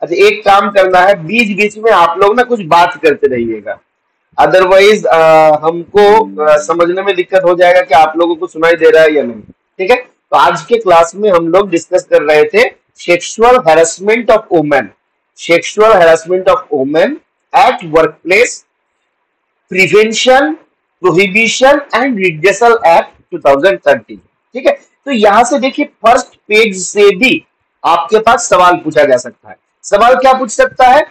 अच्छा, एक काम करना है, बीच बीच में आप लोग ना कुछ बात करते रहिएगा, अदरवाइज हमको समझने में दिक्कत हो जाएगा कि आप लोगों को सुनाई दे रहा है या नहीं। ठीक है, तो आज के क्लास में हम लोग डिस्कस कर रहे थे sexual harassment of women, sexual harassment of women at work place, prevention, prohibition and redressal act 2013। ठीक है, तो यहां से देखिए फर्स्ट पेज से भी आपके पास सवाल पूछा जा सकता है। सवाल क्या पूछ सकता है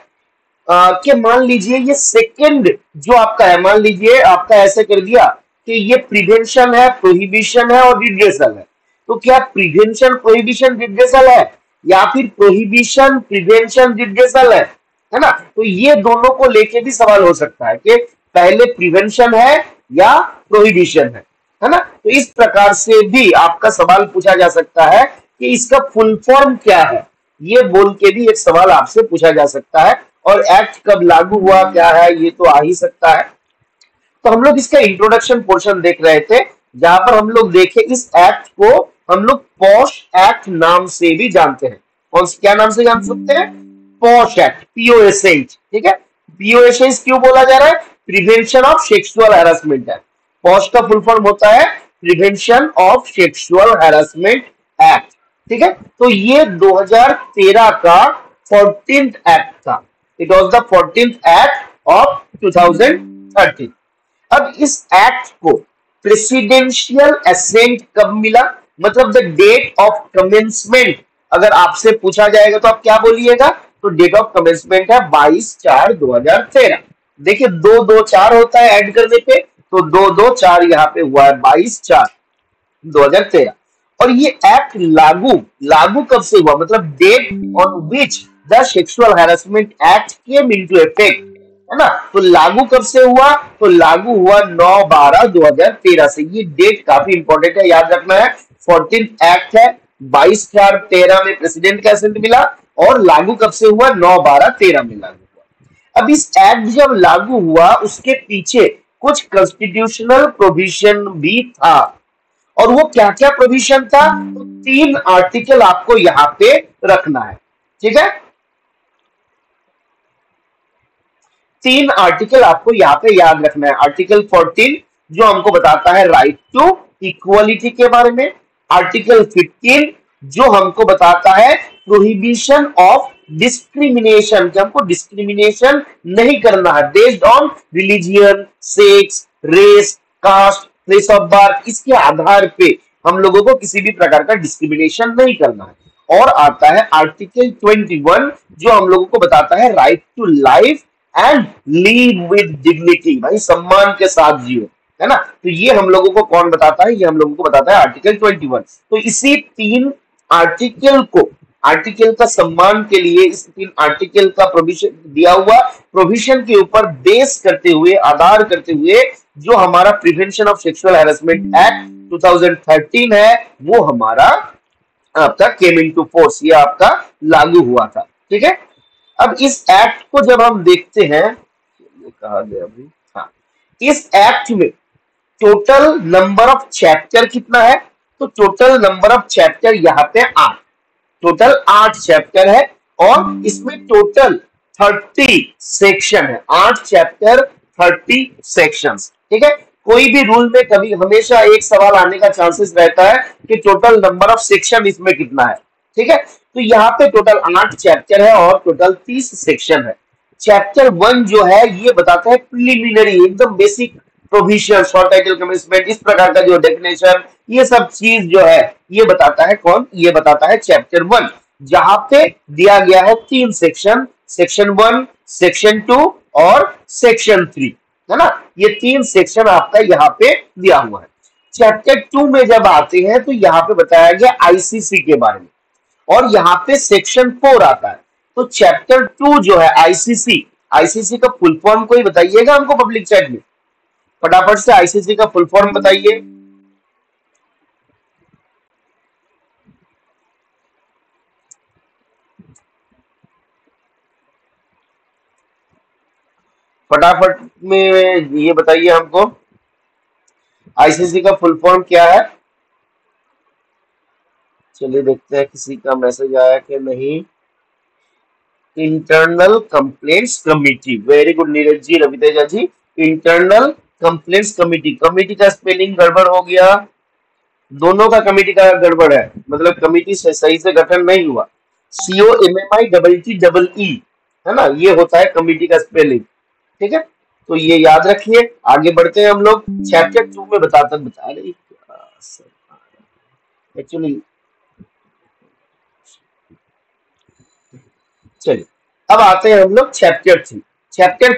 कि मान लीजिए ये सेकंड जो आपका है, मान लीजिए आपका ऐसे कर दिया कि ये प्रिवेंशन है, प्रोहिबिशन है और रिड्रेसल है, तो क्या प्रिवेंशन, प्रोहिबिशन, रिड्रेसल है या फिर प्रोहिबिशन, प्रिवेंशन, रिड्रेसल है ना? तो ये दोनों को लेके भी सवाल हो सकता है कि पहले प्रिवेंशन है या प्रोहिबिशन है ना? तो इस प्रकार से भी आपका सवाल पूछा जा सकता है कि इसका फुल फॉर्म क्या है, ये बोल के भी एक सवाल आपसे पूछा जा सकता है। और एक्ट कब लागू हुआ क्या है ये तो आ ही सकता है। तो हम लोग इसका इंट्रोडक्शन पोर्शन देख रहे थे, जहां पर हम लोग देखे इस एक्ट को हम लोग पॉश एक्ट नाम से भी जानते हैं। कौन क्या नाम से जान सकते हैं? POSH act, POSH. ठीक है, पीओएसएच क्यों बोला जा रहा है? Prevention of sexual harassment act. POSH का फुल फॉर्म होता है prevention of sexual harassment act. ठीक है, तो ये 2013 का 14th एक्ट था। It was the 14th act of 2013। अब इस एक्ट को प्रेसिडेंशियल असेंट कब मिला, मतलब द डेट ऑफ कमेंसमेंट अगर आपसे पूछा जाएगा तो आप क्या बोलिएगा? तो डेट ऑफ कमेंसमेंट है 22/4/2013। देखिए 2-2-4 होता है ऐड करने पे, तो 2-2-4 यहाँ पे हुआ है 22/4/2013। और ये एक्ट लागू लागू कब से हुआ, मतलब date on which the sexual harassment act came into effect, है ना? तो लागू कब से हुआ? तो लागू हुआ 9/12/2013 से। ये डेट काफी इंपॉर्टेंट है, याद रखना है। 14th एक्ट है, 22/4/13 में प्रेसिडेंट का असेंट मिला, और लागू कब से हुआ? 9/12/13 में लागू हुआ। अब इस एक्ट जब लागू हुआ उसके पीछे कुछ कॉन्स्टिट्यूशनल प्रोविजन भी था, और वो क्या क्या प्रोविजन था? तो 3 आर्टिकल आपको यहाँ पे रखना है। ठीक है, 3 आर्टिकल आपको यहाँ पे याद रखना है। आर्टिकल 14 जो हमको बताता है राइट टू इक्वलिटी के बारे में, आर्टिकल 15 जो हमको बताता है प्रोहिबिशन ऑफ डिस्क्रिमिनेशन, कि हमको डिस्क्रिमिनेशन नहीं करना है based on religion, sex, race, caste, place of birth, इसके आधार पे हम लोगों को किसी भी प्रकार का डिस्क्रिमिनेशन नहीं करना है। और आता है आर्टिकल 21 जो हम लोगों को बताता है right to life and live with dignity, भाई सम्मान के साथ जियो, है ना? तो ये हम लोगों को कौन बताता है? ये हम लोगों को बताता है आर्टिकल 21। तो इसी 3 आर्टिकल को, आर्टिकल का सम्मान के लिए इस 3 आर्टिकल का प्रोविजन दिया हुआ, प्रोविजन के ऊपर बेस करते हुए, आधार करते हुए जो हमारा prevention of sexual harassment act 2013 है वो हमारा आपका केम इनटू फोर्स, ये आपका लागू हुआ था। ठीक है, अब इस एक्ट को जब हम देखते हैं, कहा गया अभी, हाँ, इस एक्ट में टोटल नंबर ऑफ चैप्टर कितना है? तो टोटल नंबर ऑफ चैप्टर यहाँ पे 8, टोटल 8 चैप्टर है, और इसमें टोटल 30 सेक्शन है। 8 चैप्टर 30 सेक्शंस। ठीक है, कोई भी रूल में कभी हमेशा एक सवाल आने का चांसेस रहता है कि टोटल नंबर ऑफ सेक्शन इसमें कितना है। ठीक है, तो यहाँ पे टोटल 8 चैप्टर है और टोटल 30 सेक्शन है। चैप्टर 1 जो है ये बताता है प्रिलिमिनरी, एकदम basic provision, short title commencement, इस प्रकार का जो डेफिनेशन, ये सब चीज जो है ये बताता है कौन? ये बताता है चैप्टर 1, जहां पे दिया गया है 3 सेक्शन, सेक्शन 1, सेक्शन 2 और सेक्शन 3, है ना? ये 3 सेक्शन आपका यहाँ पे दिया हुआ है। चैप्टर 2 में जब आते हैं तो यहाँ पे बताया गया आईसीसी के बारे में, और यहाँ पे सेक्शन 4 आता है। तो चैप्टर 2 जो है आईसीसी, आईसीसी का फुल फॉर्म कोई बताइएगा हमको पब्लिक चैट में, फटाफट से आईसीसी का फुल फॉर्म बताइए। फटाफट में ये बताइए हमको आईसीसी का फुल फॉर्म क्या है। चलिए देखते हैं किसी का मैसेज आया कि नहीं। Internal complaints committee. Very good Neeraj ji, Raviteja ji. Internal complaints committee, committee का स्पेलिंग गड़बड़ हो गया, दोनों का कमिटी का गड़बड़ है, मतलब कमिटी से सही से गठन नहीं हुआ। COMMITTEE है ना, ये होता है कमिटी का स्पेलिंग। ठीक है, तो ये याद रखिए। आगे बढ़ते हैं हम लोग। चैप्टर 2 में बता रहे एक्चुअली। चलिए अब आते हैं हम लोग चैप्टर 3। चैप्टर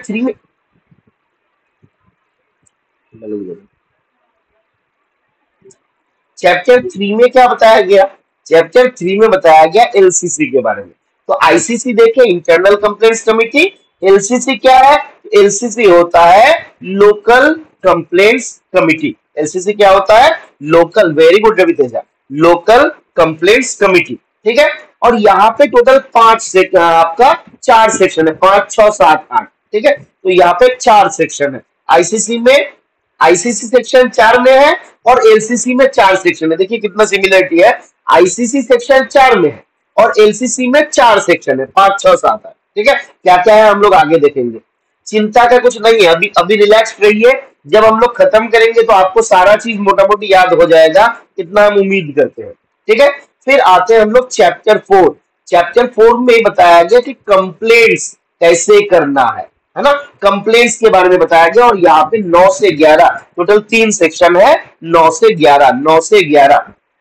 3 में क्या बताया गया? चैप्टर 3 में बताया गया LCC के बारे में। तो ICC देखे, इंटरनल कंप्लेंट्स कमिटी। LCC क्या है? LCC होता है लोकल कंप्लेंट्स कमिटी। LCC क्या होता है? Local, very good Ravi Teja, local complaints committee. ठीक है, और यहाँ पे टोटल 5 आपका 4 सेक्शन है, 5, 6, 7, 8। ठीक है, तो यहाँ पे 4 सेक्शन है आईसीसी में। आईसीसी सेक्शन 4 में है और एलसीसी में 4 सेक्शन है। देखिए कितना सिमिलरिटी है, आईसीसी सेक्शन 4 में है और एलसीसी में 4 सेक्शन है, 5, 6, 7 है। ठीक है, क्या क्या है हम लोग आगे देखेंगे, चिंता का कुछ नहीं है। अभी अभी रिलैक्स रहिए, जब हम लोग खत्म करेंगे तो आपको सारा चीज मोटा मोटी याद हो जाएगा, इतना हम उम्मीद करते हैं। ठीक है, फिर आते हैं हम लोग चैप्टर 4। चैप्टर 4 में बताया गया कि कंप्लेंट्स कैसे करना है ना, कंप्लेंट्स के बारे में बताया गया। और यहाँ पे 9 से 11 टोटल 3 सेक्शन है, 9 से 11, 9 से 11।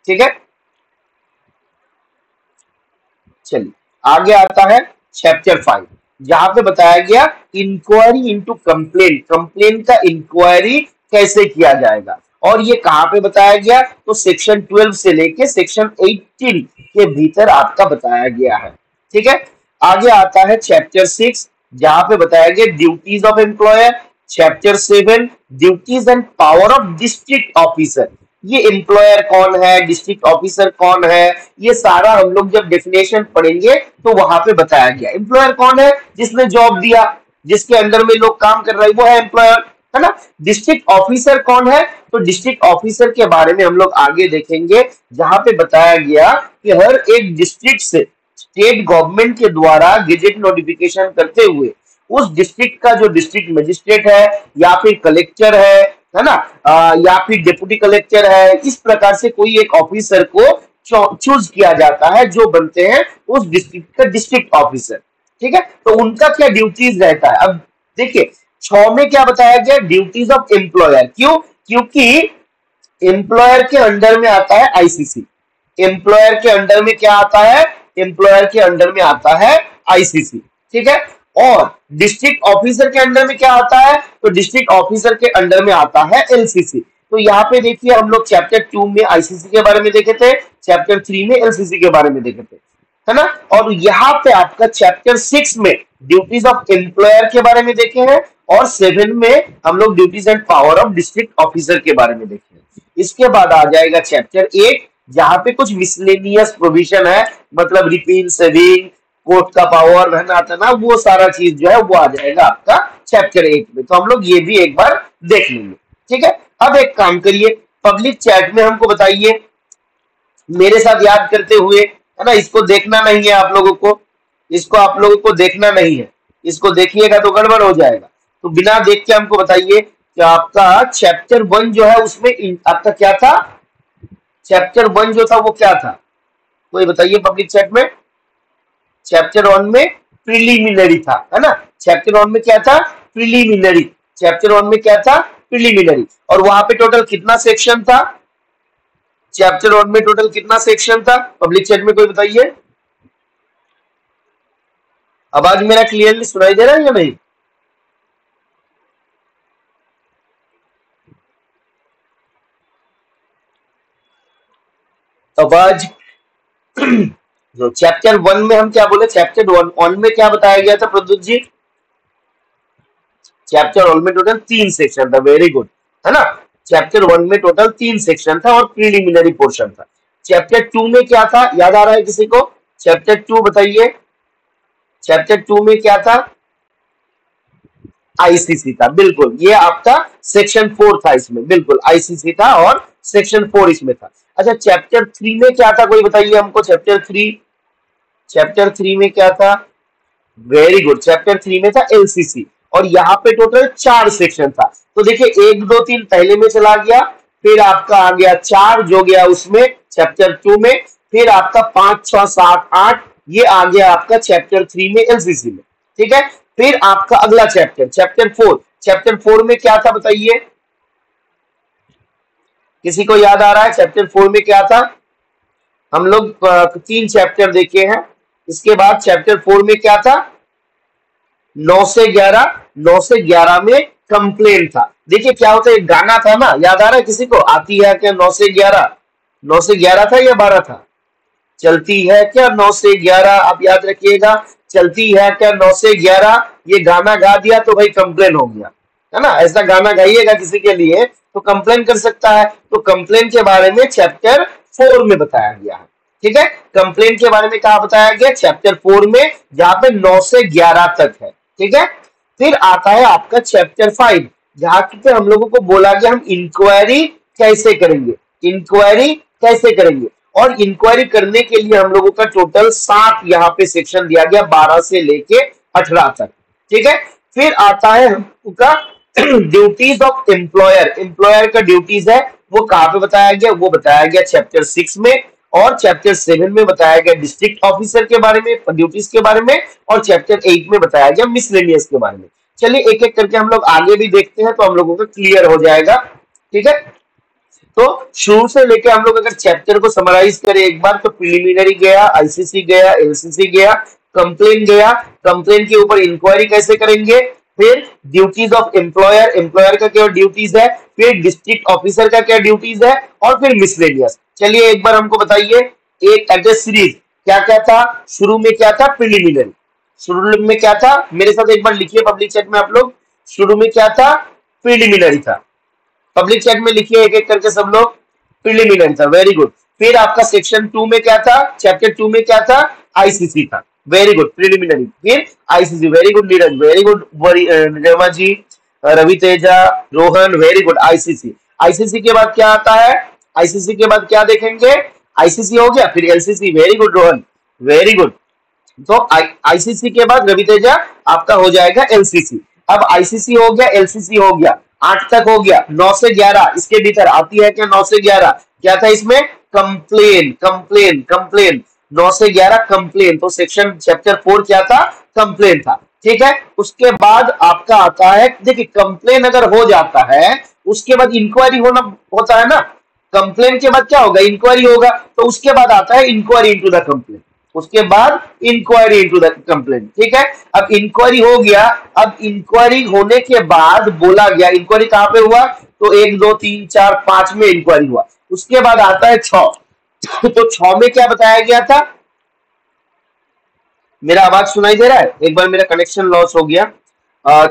ठीक है, चलिए आगे आता है चैप्टर 5, जहां पे बताया गया इंक्वायरी इनटू कंप्लेंट, कंप्लेंट का इंक्वायरी कैसे किया जाएगा। और ये कहां पे बताया गया? तो सेक्शन 12 से लेके सेक्शन 18 के भीतर आपका बताया गया है। ठीक है, आगे आता है चैप्टर 6, जहां पे बताया गया duties of employer. Chapter 7 duties and power of district officer. ये एम्प्लॉयर कौन है, डिस्ट्रिक्ट ऑफिसर कौन है, ये सारा हम लोग जब डेफिनेशन पढ़ेंगे तो वहां पे बताया गया। एम्प्लॉयर कौन है? जिसने जॉब दिया, जिसके अंडर में लोग काम कर रहे हैं, वो है एम्प्लॉयर, है ना। डिस्ट्रिक्ट ऑफिसर कौन है? तो डिस्ट्रिक्ट ऑफिसर के बारे में हम लोग आगे देखेंगे, जहां पे बताया गया कि हर एक डिस्ट्रिक्ट से स्टेट गवर्नमेंट के द्वारा गेजेट नोटिफिकेशन करते हुए उस डिस्ट्रिक्ट का जो डिस्ट्रिक्ट मजिस्ट्रेट है या फिर कलेक्टर है ना, या फिर डिप्टी कलेक्टर है, इस प्रकार से कोई एक ऑफिसर को चूज किया जाता है जो बनते हैं उस डिस्ट्रिक्ट का डिस्ट्रिक्ट ऑफिसर। ठीक है, तो उनका क्या ड्यूटीज रहता है। अब देखिए 6 में क्या बताया गया, ड्यूटीज ऑफ एम्प्लॉयर। क्यों? क्योंकि एम्प्लॉयर के अंडर में आता है आईसीसी। एम्प्लॉयर के अंडर में क्या आता है? एम्प्लॉयर के अंडर में आता है आईसीसी। ठीक है, और डिस्ट्रिक्ट ऑफिसर के अंडर में क्या आता है? तो डिस्ट्रिक्ट ऑफिसर के अंडर में आता है एलसीसी। तो यहाँ पे देखिए हम लोग चैप्टर 2 में आईसीसी के बारे में देखे थे, चैप्टर 3 में एलसीसी के बारे में देखे थे, है ना। और यहाँ पे आपका चैप्टर 6 में ड्यूटीज ऑफ एम्प्लॉयर के बारे में देखे हैं और 7 में हम लोग duties and power of district officer के बारे में देखे हैं। इसके बाद आ जाएगा चैप्टर 8, जहां पे कुछ मिसलेनियस प्रोविजन है, मतलब रिपील, सेविंग, कोर्ट का पावर है ना, वो सारा चीज जो है वो आ जाएगा आपका चैप्टर 8 में। तो हम लोग ये भी एक बार देख लेंगे। ठीक है, अब एक काम करिए, पब्लिक चैट में हमको बताइए, मेरे साथ याद करते हुए, है ना। इसको देखना नहीं है आप लोगों को, इसको आप लोगों को देखना नहीं है, इसको देखिएगा तो गड़बड़ हो जाएगा। तो बिना देख के हमको बताइए कि आपका चैप्टर 1 जो है उसमें आपका क्या था? चैप्टर 1 जो था वो क्या था, कोई बताइए पब्लिक चैट में। चैप्टर 1 में प्रिलिमिनरी था, है ना। चैप्टर 1 में क्या था? प्रिलिमिनरी। चैप्टर 1 में क्या था? प्रिलिमिनरी। और वहां पे टोटल कितना सेक्शन था? चैप्टर 1 में टोटल कितना सेक्शन था? पब्लिक चैट में कोई बताइए। आवाज मेरा क्लियरली सुनाई दे रहा है या नहीं? आवाज जो चैप्टर 1 में हम क्या बोले, चैप्टर 1 में क्या बताया गया था प्रद्युत जी? चैप्टर 1 में टोटल 3 सेक्शन था, वेरी गुड, है ना। चैप्टर 1 में टोटल 3 सेक्शन था और प्रीलिमिनरी पोर्शन था। चैप्टर 2 में क्या था, याद आ रहा है किसी को? चैप्टर 2 बताइए, चैप्टर 2 में क्या था? आईसीसी था, बिल्कुल, ये आपका सेक्शन 4 था, इसमें बिल्कुल आईसीसी था और सेक्शन 4 इसमें था। अच्छा, चैप्टर 3 में क्या था, कोई बताइए हमको। चैप्टर 3 में क्या था? वेरी गुड, चैप्टर 3 में था एलसीसी, और यहाँ पे टोटल 4 सेक्शन था। तो देखिए 1 2 3 पहले में चला गया, फिर आपका आ गया 4 जो गया उसमें चैप्टर 2 में, फिर आपका 5 6 7 8 ये आ गया आपका चैप्टर 3 में एलसीसी में। ठीक है, फिर आपका अगला चैप्टर चैप्टर 4, चैप्टर 4 में क्या था बताइए, किसी को याद आ रहा है चैप्टर 4 में क्या था? हम लोग 3 चैप्टर देखे हैं, इसके बाद चैप्टर 4 में क्या था? 9 से 11, 9 से 11 में कंप्लेन था। देखिए क्या होता है, एक गाना था ना, याद आ रहा है किसी को? आती है क्या 9 से 11, 9 से 11 था या 12 था? चलती है क्या 9 से 11, आप याद रखिएगा, चलती है क्या 9 से 11, ये गाना गा दिया तो भाई कंप्लेन हो गया, है ना? ऐसा गाना गाइएगा किसी के लिए तो कंप्लेन कर सकता है। तो कंप्लेन के बारे में चैप्टर 4 में बताया गया है। ठीक है, कंप्लेन के बारे में कहा बताया गया चैप्टर 4 में, जहां पे 9 से 11 तक है। ठीक है, फिर आता है आपका चैप्टर 5, जहां पे हम लोगों को बोला गया हम इंक्वायरी कैसे करेंगे, इंक्वायरी कैसे करेंगे, और इंक्वायरी करने के लिए हम लोगों का टोटल 7 यहाँ पे सेक्शन दिया गया, 12 से लेके 18 तक। ठीक है, फिर आता है हमका ड्यूटीज ऑफ एम्प्लॉयर, एम्प्लॉयर का ड्यूटीज है वो कहाँ पे बताया गया, वो बताया गया चैप्टर 6 में, और चैप्टर 7 में बताया गया डिस्ट्रिक्ट ऑफिसर के बारे में, ड्यूटीज के बारे में, और चैप्टर 8 में बताया गया मिसलेनियस के बारे में। चलिए एक एक करके हम लोग आगे भी देखते हैं तो हम लोगों को क्लियर हो जाएगा। ठीक है, तो शुरू से लेके हम लोग अगर चैप्टर को समराइज करें एक बार, तो प्रिलिमिनरी गया, आईसीसी गया, एलसीसी गया, कंप्लेन गया, कंप्लेन के ऊपर इंक्वायरी कैसे करेंगे, फिर ड्यूटीज ऑफ एम्प्लॉयर, एम्प्लॉयर का क्या ड्यूटीज है, फिर डिस्ट्रिक्ट ऑफिसर का क्या ड्यूटीज है, और फिर मिसलेनियस। चलिए एक बार हमको बताइए एक एज ए सीरीज क्या क्या था। शुरू में क्या था? प्रिलिमिनरी। शुरू में क्या था? मेरे साथ एक बार लिखिए पब्लिक चैट में आप लोग, शुरू में क्या था? प्रिलिमिनरी था। पब्लिक चैट में लिखिए एक एक करके सब लोग, प्रिलिमिनरी था, वेरी गुड। फिर आपका सेक्शन 2 में क्या था? चैप्टर 2 में क्या था? आईसीसी था, वेरी गुड, प्रिलिमिनरी। फिर ICC, very good Neeraj, very good Rama ji, Ravi Teja, Rohan, very good. ICC, ICC के बाद क्या आता है? आईसीसी के बाद क्या देखेंगे? आईसीसी हो गया, फिर LCC, very good Rohan, very good. तो आईसीसी के बाद रवि तेजा आपका हो जाएगा एलसीसी। अब आईसीसी हो गया, एलसीसी हो गया, 8 तक हो गया, 9 से 11 इसके भीतर आती है क्या? 9 से 11 क्या था इसमें? कंप्लेन, कंप्लेन, कंप्लेन, 9 से 11 कंप्लेन। तो सेक्शन चैप्टर 4 क्या था? कंप्लेन था। ठीक है, उसके बाद आपका आता है, देखिए कंप्लेन अगर हो जाता है उसके बाद इंक्वायरी होना होता है ना, कंप्लेन के बाद क्या होगा? इंक्वायरी होगा। तो उसके बाद आता है इंक्वायरी इनटू द कंप्लेन, उसके बाद इंक्वायरी इनटू द कंप्लेन। ठीक है, अब इंक्वायरी हो गया, अब इंक्वायरी होने के बाद बोला गया, इंक्वायरी कहां पे हुआ? तो 1 2 3 4 5 में इंक्वायरी हुआ। उसके बाद आता है 6 तो 6 में क्या बताया गया था? मेरा आवाज सुनाई दे रहा है? एक बार मेरा कनेक्शन लॉस हो गया।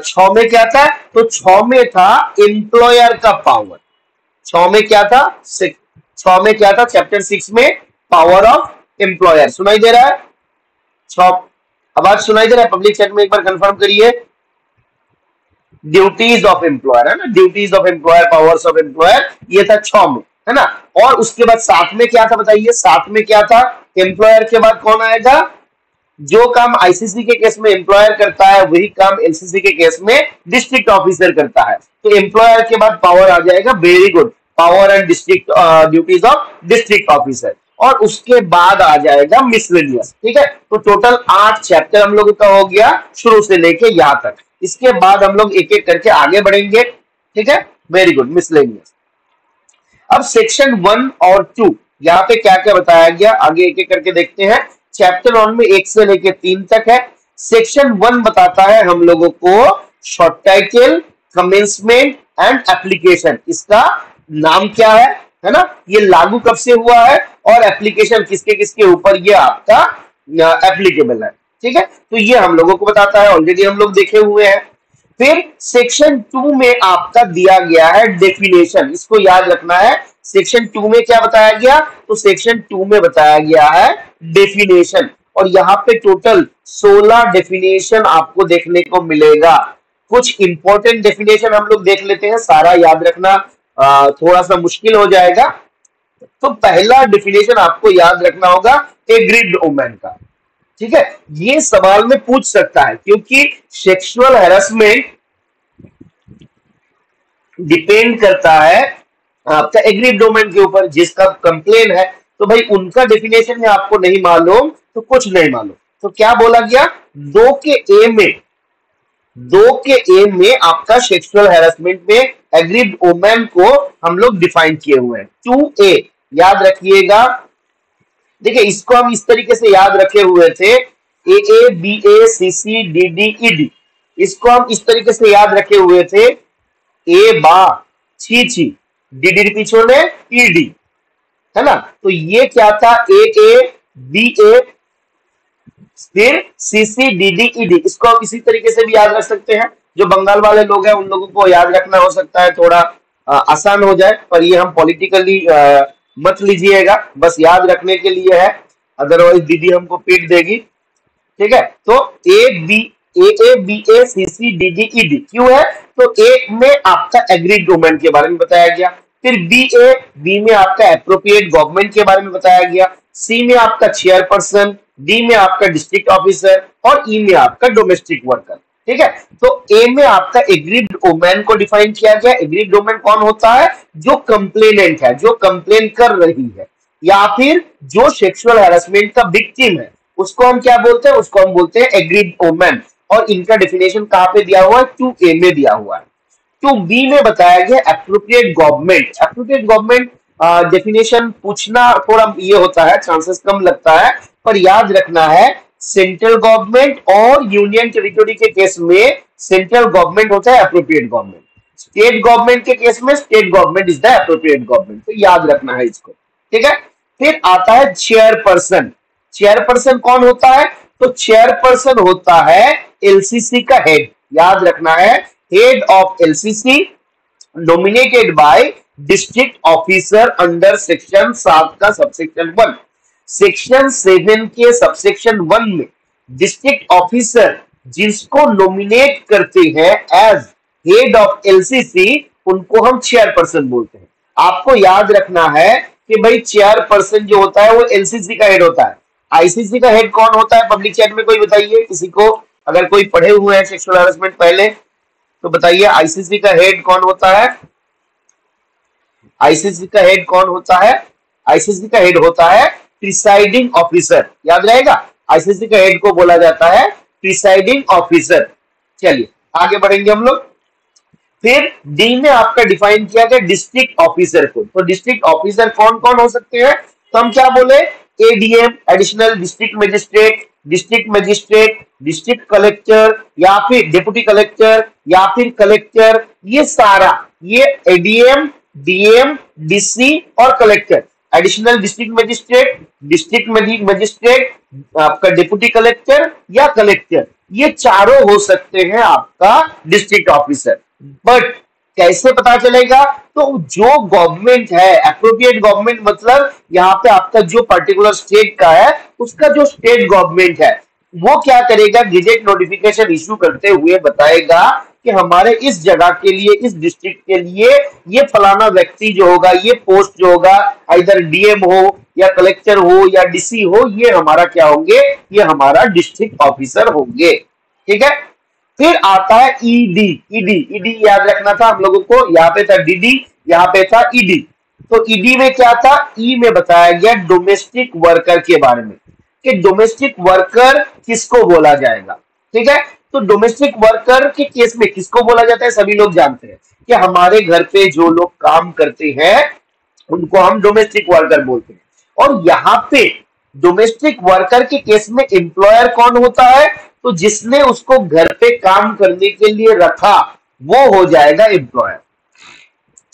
6 में क्या था? तो 6 में था एम्प्लॉयर का पावर। 6 में क्या था? 6 में क्या था? चैप्टर 6 में पावर ऑफ एम्प्लॉयर। सुनाई दे रहा है? 6 आवाज सुनाई दे रहा है? पब्लिक चैट में एक बार कंफर्म करिए। ड्यूटीज ऑफ एम्प्लॉयर है ना, duties of employer, powers of employer, ये था 6 में, है ना। और उसके बाद 7 में क्या था बताइए? 7 में क्या था? एम्प्लॉयर के बाद कौन आएगा? जो काम आईसीसी के केस में एम्प्लॉयर करता है वही काम एलसीसी के केस में डिस्ट्रिक्ट ऑफिसर करता है। तो एम्प्लॉयर के बाद पावर आ जाएगा, very good, power and district duties of district officer, और उसके बाद आ जाएगा मिसलेनियस। ठीक है, तो टोटल 8 चैप्टर हम लोगों का हो गया शुरू से लेके यहां तक। इसके बाद हम लोग एक एक करके आगे बढ़ेंगे। ठीक है, वेरी गुड, मिसलेनियस। अब सेक्शन 1 और 2 यहाँ पे क्या क्या बताया गया, आगे एक एक करके देखते हैं। चैप्टर 1 में 1 से लेके 3 तक है। सेक्शन 1 बताता है हम लोगों को short title, commencement and application. इसका नाम क्या है ना, ये लागू कब से हुआ है, और एप्लीकेशन किसके किसके ऊपर ये आपका एप्लीकेबल है। ठीक है, तो ये हम लोगों को बताता है, ऑलरेडी हम लोग देखे हुए हैं। फिर सेक्शन 2 में आपका दिया गया है डेफिनेशन, इसको याद रखना है। सेक्शन 2 में क्या बताया गया? तो सेक्शन 2 में बताया गया है डेफिनेशन, और यहाँ पे टोटल 16 डेफिनेशन आपको देखने को मिलेगा। कुछ इंपॉर्टेंट डेफिनेशन हम लोग देख लेते हैं, सारा याद रखना थोड़ा सा मुश्किल हो जाएगा। तो पहला डेफिनेशन आपको याद रखना होगा एग्रीड वुमेन का। ठीक है, ये सवाल में पूछ सकता है क्योंकि सेक्सुअल हैरेसमेंट डिपेंड करता है आपका एग्रीड डोमेन के ऊपर, जिसका कंप्लेन है। तो भाई उनका डेफिनेशन है आपको नहीं मालूम तो कुछ नहीं मालूम। तो क्या बोला गया, 2 के ए में आपका सेक्सुअल हैरेसमेंट में एग्रीड वुमेन को हम लोग डिफाइन किए हुए हैं। 2A याद रखिएगा। देखिए इसको हम इस तरीके से याद रखे हुए थे, AABACCDDED, इसको हम इस तरीके से याद रखे हुए थे, ए बा छी छी, डी पीछे ने ईडी, है ना। तो ये क्या था, AABA फिर CCDDED, इसको आप इसी तरीके से भी याद रख सकते हैं। जो बंगाल वाले लोग हैं उन लोगों को याद रखना हो सकता है थोड़ा आसान हो जाए, पर ये हम पॉलिटिकली मत लीजिएगा, बस याद रखने के लिए है, अदरवाइज दीदी हमको पीट देगी। ठीक है, तो AABACCDDED क्यों है, तो ए में आपका एग्रीड वुमेन के बारे में बताया गया, फिर बी में आपका एप्रोप्रिएट गवर्नमेंट के बारे में बताया गया, सी में आपका चेयरपर्सन, डी में आपका डिस्ट्रिक्ट ऑफिसर और ई में आपका डोमेस्टिक वर्कर। ठीक है, तो ए में आपका एग्रीड वुमेन को डिफाइन किया गया। एग्रीड वुमेन कौन होता है, जो कंप्लेनेंट है, जो कंप्लेन कर रही है, या फिर जो सेक्सुअल हैरेसमेंट का विक्टिम है, उसको हम क्या बोलते हैं, उसको हम बोलते हैं एग्रीड वुमेन। और इनका डेफिनेशन कहां पे दिया हुआ है, 2A में दिया हुआ है। 2B में बताया गया appropriate government. Appropriate government definition पूछना थोड़ा ये होता है, चांसेस कम लगता है, पर याद रखना है सेंट्रल गवर्नमेंट और यूनियन टेरिटोरी के केस में सेंट्रल गवर्नमेंट होता है एप्रोप्रिएट गवर्नमेंट, स्टेट गवर्नमेंट के केस में state government is the appropriate government. तो याद रखना है इसको। ठीक है, फिर आता है चेयरपर्सन। चेयरपर्सन कौन होता है, तो चेयरपर्सन होता है एलसीसी का हेड। याद रखना है, head of LCC nominated by district officer under section 7 का सबसेक्शन 1। सेक्शन 7 के सबसेक्शन 1 में डिस्ट्रिक्ट ऑफिसर जिसको नॉमिनेट करते हैं एज हेड ऑफ एलसीसी, उनको हम चेयरपर्सन बोलते हैं। आपको याद रखना है कि भाई चेयरपर्सन जो होता है वो एलसीसी का हेड होता है। आईसीसी का हेड कौन होता है, पब्लिक चैट में कोई बताइए किसी को, अगर कोई पढ़े हुए हैं सेक्सुअल हैरेसमेंट पहले तो बताइए आईसीसी का हेड कौन होता है। आईसीसी का हेड कौन होता है, आईसीसी का हेड होता है प्रिसाइडिंग ऑफिसर। याद रहेगा, आईसीसी का हेड को बोला जाता है प्रिसाइडिंग ऑफिसर। चलिए आगे बढ़ेंगे हम लोग। फिर डी में आपका डिफाइन किया गया डिस्ट्रिक्ट ऑफिसर को। तो डिस्ट्रिक्ट ऑफिसर कौन कौन हो सकते हैं, तो हम क्या बोले, ADM additional district magistrate, district magistrate, district collector या फिर डिप्टी कलेक्टर या फिर कलेक्टर, ये सारा ये एडीएम डीएम डीसी और collector, additional district magistrate, district magistrate, आपका डिप्टी कलेक्टर या कलेक्टर, ये चारों हो सकते हैं आपका डिस्ट्रिक्ट ऑफिसर। बट कैसे पता चलेगा, तो जो गवर्नमेंट है एप्रोप्रिएट गवर्नमेंट, मतलब यहाँ पे आपका जो पर्टिकुलर स्टेट का है उसका जो स्टेट गवर्नमेंट है वो क्या करेगा, गेजेट नोटिफिकेशन इशू करते हुए बताएगा कि हमारे इस जगह के लिए, इस डिस्ट्रिक्ट के लिए ये फलाना व्यक्ति जो होगा, ये पोस्ट जो होगा, इधर डीएम हो या कलेक्टर हो या डीसी हो, ये हमारा क्या होंगे, ये हमारा डिस्ट्रिक्ट ऑफिसर होंगे। ठीक है, फिर आता है ईडी। ईडी याद रखना था हम लोगों को, यहाँ पे था डीडी, यहाँ पे था ईडी। तो ईडी में क्या था, ई में बताया गया डोमेस्टिक वर्कर के बारे में कि डोमेस्टिक वर्कर किसको बोला जाएगा। ठीक है, तो डोमेस्टिक वर्कर के केस में किसको बोला जाता है, सभी लोग जानते हैं कि हमारे घर पे जो लोग काम करते हैं उनको हम डोमेस्टिक वर्कर बोलते हैं। और यहाँ पे डोमेस्टिक वर्कर के केस में एम्प्लॉयर कौन होता है, तो जिसने उसको घर पे काम करने के लिए रखा वो हो जाएगा एम्प्लॉयर।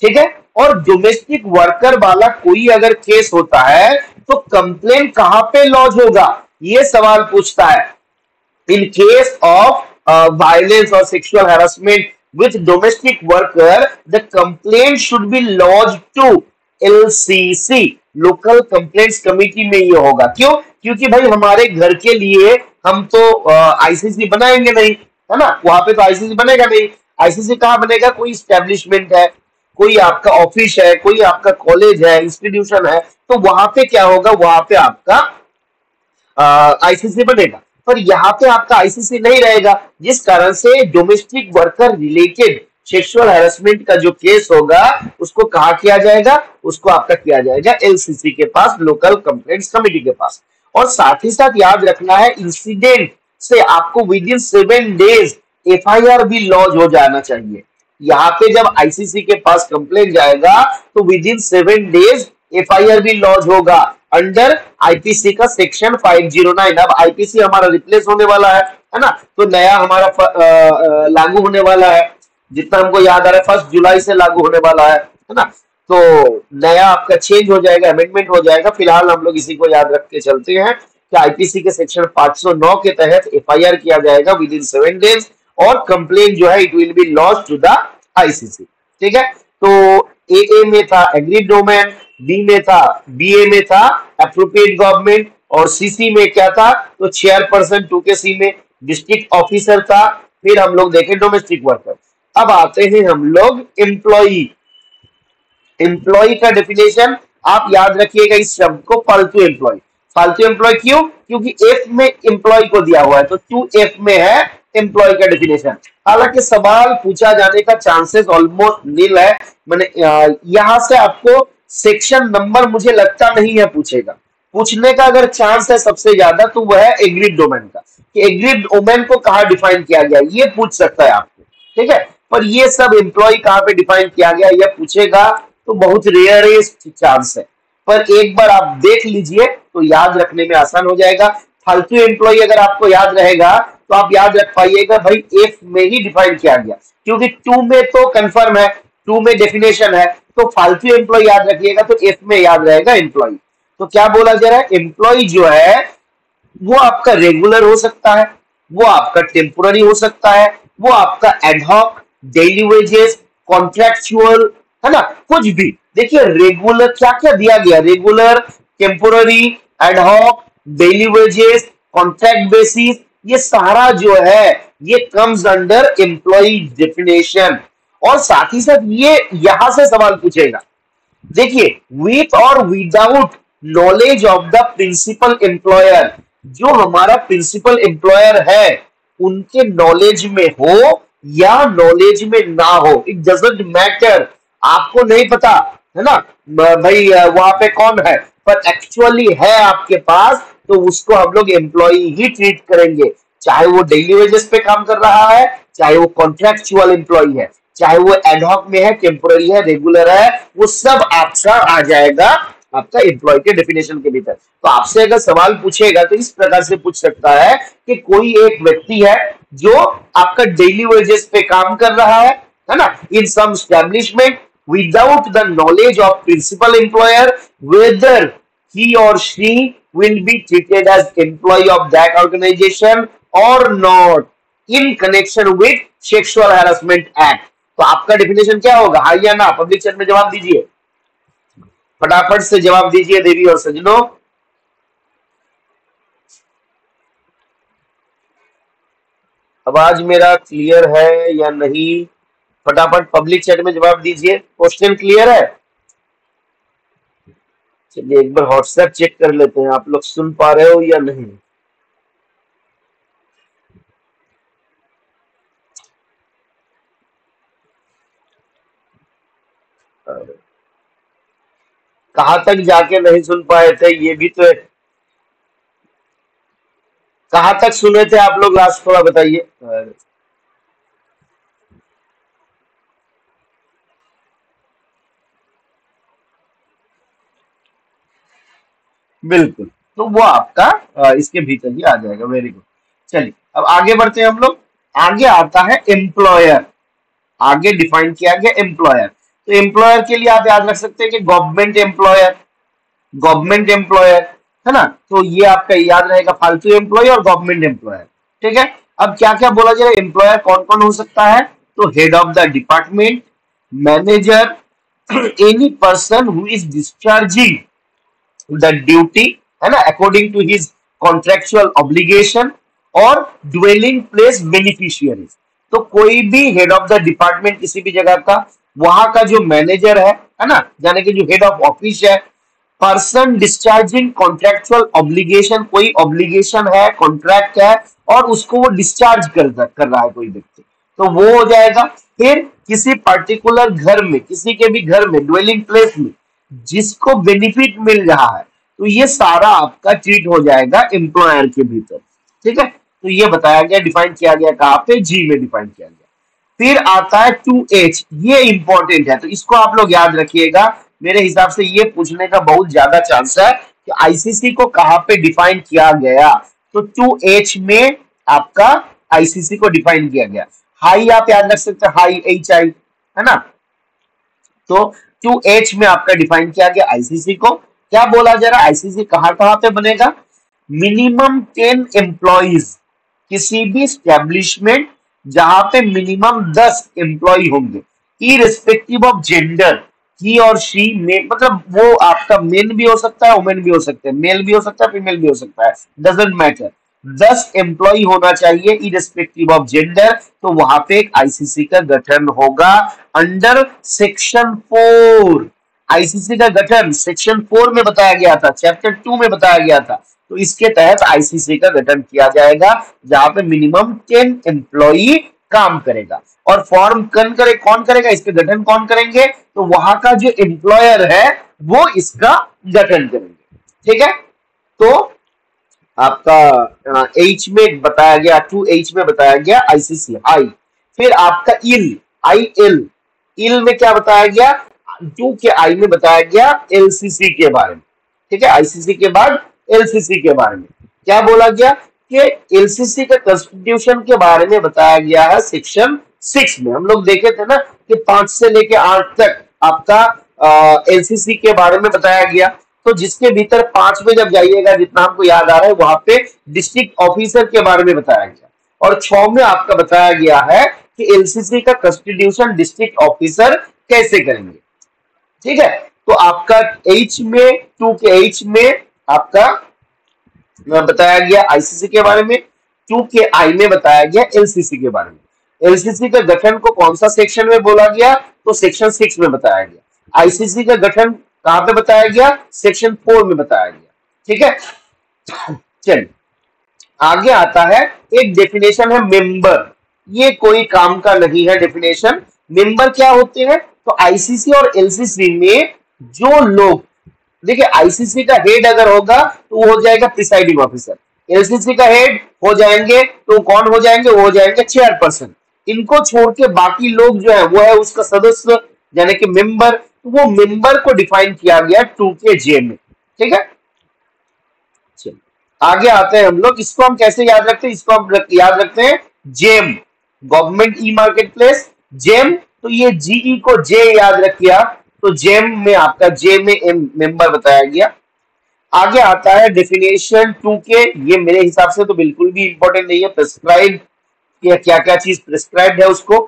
ठीक है, और डोमेस्टिक वर्कर वाला कोई अगर केस होता है तो कंप्लेन कहां पे लॉन्च होगा, ये सवाल पूछता है। In case of violence or sexual harassment with domestic worker, the complaint should be lodged to LCC, local complaints committee में ये होगा। क्यों, क्योंकि भाई हमारे घर के लिए हम तो आईसीसी बनाएंगे नहीं, है ना, वहां पे तो आईसीसी बनेगा नहीं। आईसीसी कहाँ बनेगा, कोई स्टैब्लिशमेंट है, कोई आपका ऑफिस है, कोई आपका कॉलेज है, इंस्टीट्यूशन है, तो वहां पे क्या होगा, वहां पे आपका आईसीसी बनेगा। पर यहाँ पे आपका आईसीसी नहीं रहेगा, जिस कारण से domestic worker related sexual harassment का जो केस होगा उसको कहा किया जाएगा, उसको आपका किया जाएगा एलसीसी के पास, लोकल कंप्लेंट्स कमेटी के पास। और साथ ही साथ याद रखना है, इंसिडेंट से आपको विद इन 7 डेज एफआईआर भी लॉन्च हो जाना चाहिए। यहाँ पे जब आईसीसी के पास कंप्लेंट जाएगा तो विद इन 7 डेज एफआईआर भी लॉन्च होगा अंडर आईपीसी का सेक्शन 509। अब आईपीसी हमारा रिप्लेस होने वाला है ना, तो नया हमारा लागू होने वाला है, जितना हमको याद आ रहा है 1 जुलाई से लागू होने वाला है ना। तो नया आपका चेंज हो जाएगा, अमेंडमेंट हो जाएगा। फिलहाल हम लोग इसी को याद रख के चलते हैं कि आईपीसी के सेक्शन 509 के तहत एफआईआर किया जाएगा विद इन 7 डेज, और कंप्लेंट जो है it will be launch to the ICC. ठीक है, तो ए में था एग्रीड डोमेन, बी में था, बीए में था एप्रोप्रिएट गवर्नमेंट, और सीसी में क्या था, तो चेयरपर्सन 2 के सी में डिस्ट्रिक्ट ऑफिसर था। फिर हम लोग देखें डोमेस्टिक वर्कर। अब आते हैं हम लोग एम्प्लॉई। एम्प्लॉय का डेफिनेशन आप याद रखिएगा, इस शब्द को फालतू एम्प्लॉय। फालतू एम्प्लॉय क्यों? क्योंकि एफ में एम्प्लॉय को दिया हुआ है, तो 2F में है एम्प्लॉय का डेफिनेशन। हालांकि सवाल पूछा जाने का चांसेस ऑलमोस्ट नील है। मैंने यहां से आपको सेक्शन नंबर मुझे लगता नहीं है पूछेगा। पूछने का अगर चांस है सबसे ज्यादा तो वह है एग्रीड डोमेन का, कि एग्रीड डोमेन को कहाँ डिफाइन किया गया, ये पूछ सकता है आपको। ठीक है, पर ये सब एम्प्लॉय कहाँ पे डिफाइन किया गया यह पूछेगा तो बहुत रेयरेस्ट चांस है। पर एक बार आप देख लीजिए तो याद रखने में आसान हो जाएगा। फालतू एम्प्लॉय अगर आपको याद रहेगा तो आप याद रख पाइएगा भाई एफ में ही डिफाइन किया गया, क्योंकि 2 में तो कंफर्म है, 2 में डेफिनेशन है, तो फालतू एम्प्लॉय याद रखिएगा तो एफ में याद रहेगा एम्प्लॉय। तो क्या बोला जा रहा है, एम्प्लॉय जो है वो आपका रेगुलर हो सकता है, वो आपका टेम्पोररी हो सकता है, वो आपका एडहॉक, डेली वेजेस, कॉन्ट्रैक्चुअल, है ना, कुछ भी। देखिए रेगुलर क्या क्या दिया गया, regular, temporary, ad hoc, daily wages, contract basis, ये सारा जो है ये कम्स अंडर एम्प्लॉय डेफिनेशन। और साथ ही साथ ये यहां से सवाल पूछेगा, देखिए विथ और without knowledge of the principal employer, जो हमारा प्रिंसिपल एम्प्लॉयर है उनके नॉलेज में हो या नॉलेज में ना हो, इट डजंट मैटर। आपको नहीं पता है ना भाई वहां पे कौन है, पर एक्चुअली है आपके पास, तो उसको हम लोग एम्प्लॉय ही ट्रीट करेंगे, चाहे वो डेली वेजेस पे काम कर रहा है, चाहे वो कॉन्ट्रैक्चुअल एम्प्लॉय है, चाहे वो एडहॉक में है, टेम्पोररी है, रेगुलर है, वो सब आपका आ जाएगा आपका एम्प्लॉय के डेफिनेशन के भीतर। तो आपसे अगर सवाल पूछेगा तो इस प्रकार से पूछ सकता है कि कोई एक व्यक्ति है जो आपका डेली वेजेस पे काम कर रहा है ना, in some establishment without the knowledge of principal employer, whether he or she will be treated as employee of that organization or not in connection with sexual harassment act। तो आपका definition क्या होगा, हाँ या ना? पब्लिक चैट में जवाब दीजिए, फटाफट से जवाब दीजिए देवी और सजनों। आवाज मेरा क्लियर है या नहीं? फटाफट पब्लिक चैट में जवाब दीजिए। क्वेश्चन क्लियर है? चलिए एक बार व्हाट्सएप चेक कर लेते हैं, आप लोग सुन पा रहे हो या नहीं। कहां तक जाके नहीं सुन पाए थे, ये भी तो कहां तक सुने थे आप लोग लास्ट, थोड़ा बताइए। बिल्कुल, तो वो आपका इसके भीतर ही आ जाएगा। Very good. चलिए अब आगे बढ़ते हैं हम लोग। आगे आता है एम्प्लॉयर। आगे डिफाइन किया गया एम्प्लॉयर। तो एम्प्लॉयर के लिए आप याद रख सकते हैं कि गवर्नमेंट एम्प्लॉयर, गवर्नमेंट एम्प्लॉयर, है ना, तो ये आपका याद रहेगा फालतू एम्प्लॉय और गवर्नमेंट एम्प्लॉयर। ठीक है, अब क्या क्या बोला जाए, एम्प्लॉयर कौन कौन हो सकता है, तो head of the department, manager, any person who is discharging the duty, है ना, according to his contractual obligation, और ड्वेलिंग प्लेस बेनिफिशियरीज। तो कोई भी हेड ऑफ द डिपार्टमेंट किसी भी जगह का, वहां का जो मैनेजर है ना, यानी कि जो हेड ऑफ ऑफिस है, पर्सन डिस्चार्जिंग कॉन्ट्रेक्चुअल ऑब्लिगेशन, कोई ऑब्लिगेशन है, कॉन्ट्रैक्ट है और उसको वो डिस्चार्ज कर रहा है कोई व्यक्ति, तो वो हो जाएगा। फिर किसी पर्टिकुलर घर में, किसी के भी घर में, ड्वेलिंग प्लेस में जिसको बेनिफिट मिल रहा है, तो ये सारा आपका ट्रीट हो जाएगा एम्प्लॉयर के भीतर। ठीक है, तो ये बताया गया, डिफाइन किया गया कहाँ पे, जी में डिफाइन किया गया। फिर आता है 2H, ये इंपॉर्टेंट है तो इसको आप लोग याद रखिएगा। मेरे हिसाब से ये पूछने का बहुत ज्यादा चांस है कि आईसीसी को कहां पे डिफाइन किया गया, तो 2H में आपका आईसीसी को डिफाइन किया गया। हाई आप याद रख सकते हैं, हाई HI है ना, तो 2H में आपका डिफाइन किया गया आईसीसी को। क्या बोला जा रहा है, आईसीसी कहां कहां पे बनेगा, मिनिमम 10 एम्प्लॉइज, किसी भी स्टैब्लिशमेंट जहां पे मिनिमम 10 एम्प्लॉय होंगे, इरेस्पेक्टिव ऑफ जेंडर, ही और शी में, मतलब वो आपका मेन भी हो सकता है, वुमेन भी हो सकते हैं, मेल भी हो सकता है, फीमेल भी हो सकता है, डजेंट मैटर, 10 एम्प्लॉय होना चाहिए इरेस्पेक्टिव ऑफ जेंडर, तो वहां पे एक आईसीसी का गठन होगा अंडर सेक्शन 4। आईसीसी का गठन सेक्शन 4 में बताया गया था, चैप्टर 2 में बताया गया था, तो इसके तहत आईसीसी का गठन किया जाएगा जहां पे मिनिमम 10 एम्प्लॉई काम करेगा। और फॉर्म कौन करेगा, इसके गठन कौन करेंगे, तो वहां का जो एम्प्लॉयर है वो इसका गठन करेंगे। ठीक है, तो आपका H में बताया गया, 2H में बताया गया आईसीसी हाई। फिर आपका इल में क्या बताया गया, 2 के I में बताया गया एलसीसी के बारे में। ठीक है, आईसीसी के बाद एलसीसी के बारे में क्या बोला गया कि एलसीसी के कॉन्स्टिट्यूशन के बारे में बताया गया है सेक्शन 6 में। हम लोग देखे थे ना कि 5 से लेके 8 तक आपका एलसीसी के बारे में बताया गया, तो जिसके भीतर 5 में जब जाइएगा, जितना हमको याद आ रहा है, वहां पे डिस्ट्रिक्ट ऑफिसर के बारे में बताया गया, और 6 में आपका बताया गया है कि एलसीसी का कॉन्स्टिट्यूशन डिस्ट्रिक्ट ऑफिसर कैसे करेंगे। ठीक है, तो आपका H में, 2 के H में आपका बताया गया आईसीसी के बारे में, 2 के I में बताया गया एलसीसी के बारे में। एलसीसी का गठन को कौन सा सेक्शन में बोला गया, तो सेक्शन 6 में बताया गया। आईसीसी का गठन कहां पे बताया गया, सेक्शन 4 में बताया गया। ठीक है, चलिए आगे आता है, एक डेफिनेशन है मेंबर, ये कोई काम का नहीं है डेफिनेशन। मेंबर क्या होते हैं, तो आईसीसी और एलसीसी में जो लोग, देखिए आईसीसी का हेड अगर होगा तो वो हो जाएगा प्रिसाइडिंग ऑफिसर, एलसीसी का हेड हो जाएंगे तो कौन हो जाएंगे, वो हो जाएंगे चेयरपर्सन। इनको छोड़ के बाकी लोग जो है वो है उसका सदस्य यानी कि मेंबर, तो वो मेंबर को डिफाइन किया गया 2 के जे में। ठीक है, चलिए आगे आते हैं हम लोग, इसको हम कैसे याद रखते हैं, इसको हम याद रखते हैं GeM, government e market place, GeM, तो ये जीई को जे याद रखिए, तो जेम में आपका जे में एम मेंबर बताया गया। आगे आता है डेफिनेशन 2 के, ये मेरे हिसाब से तो बिल्कुल भी इंपॉर्टेंट नहीं है, प्रिस्क्राइब क्या क्या चीज प्रिस्क्राइब्ड है उसको।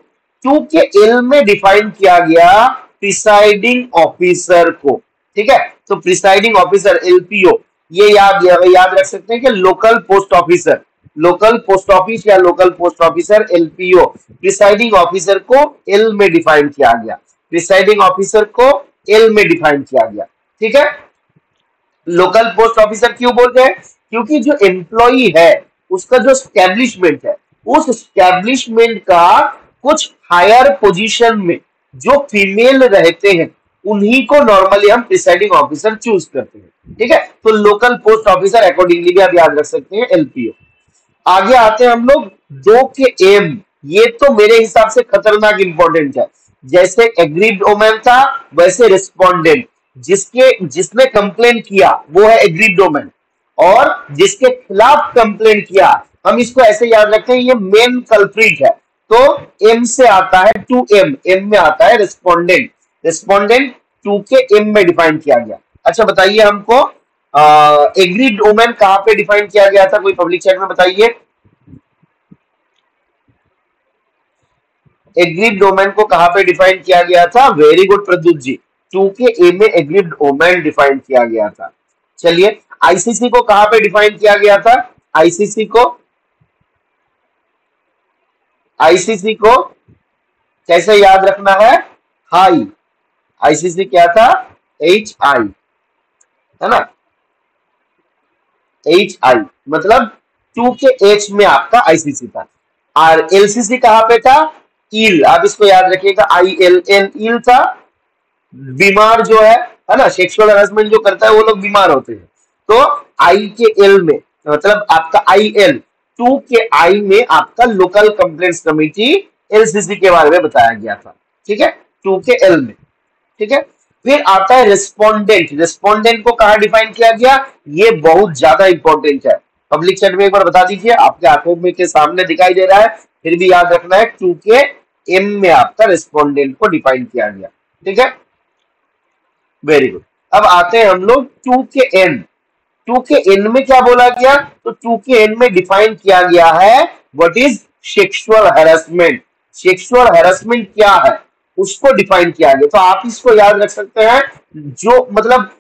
2 के एल में डिफाइन किया गया प्रिसाइडिंग ऑफिसर को। ठीक है, तो प्रिसाइडिंग ऑफिसर एलपीओ, ये याद रख सकते हैं कि local post officer, local post office या local post officer LPO, presiding officer को एल में डिफाइन किया गया, प्रिसाइडिंग ऑफिसर को एल में डिफाइन किया गया। ठीक है, लोकल पोस्ट ऑफिसर क्यों बोल रहे हैं, क्योंकि जो एम्प्लॉई है उसका जो स्टैब्लिशमेंट है, उस स्टैब्लिशमेंट का कुछ हायर पोजीशन में जो फीमेल रहते हैं उन्हीं को नॉर्मली हम प्रिसाइडिंग ऑफिसर चूज करते हैं। ठीक है, तो लोकल पोस्ट ऑफिसर अकॉर्डिंगली भी आप याद रख सकते हैं एलपीओ। आगे आते हैं हम लोग 2 के एम, ये तो मेरे हिसाब से खतरनाक इंपॉर्टेंट है। जैसे एग्रीड वोमेन था वैसे रिस्पोंडेंट, जिसने कंप्लेन किया वो है एग्रीड डोमेन, और जिसके खिलाफ कंप्लेन किया हम इसको ऐसे याद रखते हैं ये मेन कल्प्रिट है, तो एम से आता है 2M, एम में आता है रिस्पोंडेंट, रिस्पोंडेंट 2 के एम में डिफाइन किया गया। अच्छा बताइए हमको एग्रीड वोमेन कहां पे डिफाइन किया गया था, कोई पब्लिक चैट में बताइए, एग्रीड वोमेन को कहां पे डिफाइन किया गया था, वेरी गुड प्रद्युत जी, 2 के ए में एग्रीड वोमेन डिफाइन किया गया था। चलिए आईसीसी को कहां पे डिफाइन किया गया था, आईसीसी को कैसे याद रखना है, हाई, आईसीसी क्या था, HI। है ना, HI मतलब 2 के H में आपका ICC था, और LCC कहाँ पे था, ईल, आप इसको याद रखिएगा, ILL ईल था। बीमार जो है ना, सेक्सुअल हरासमेंट जो करता है वो लोग बीमार होते हैं। तो आई के एल में मतलब आपका IL 2 के आई में आपका लोकल कंप्लेंट्स कमेटी LCC के बारे में बताया गया था, ठीक है, 2 के एल में, ठीक है। फिर आता है रेस्पोंडेंट। रेस्पोंडेंट को कहा डिफाइन किया गया, ये बहुत ज्यादा इंपॉर्टेंट है, पब्लिक चैट में एक बार बता दीजिए, आपके आंखों में के सामने दिखाई दे रहा है, फिर भी याद रखना है, 2 के एम में आपका रेस्पोंडेंट को डिफाइन किया गया, ठीक है, वेरी गुड। अब आते हैं हम लोग 2 के एन। 2 के एन में क्या बोला गया, तो 2 के एन में डिफाइन किया गया है what is sexual harassment. Sexual harassment क्या है उसको डिफाइन किया गया, तो आप इसको याद रख सकते हैं, जो मतलब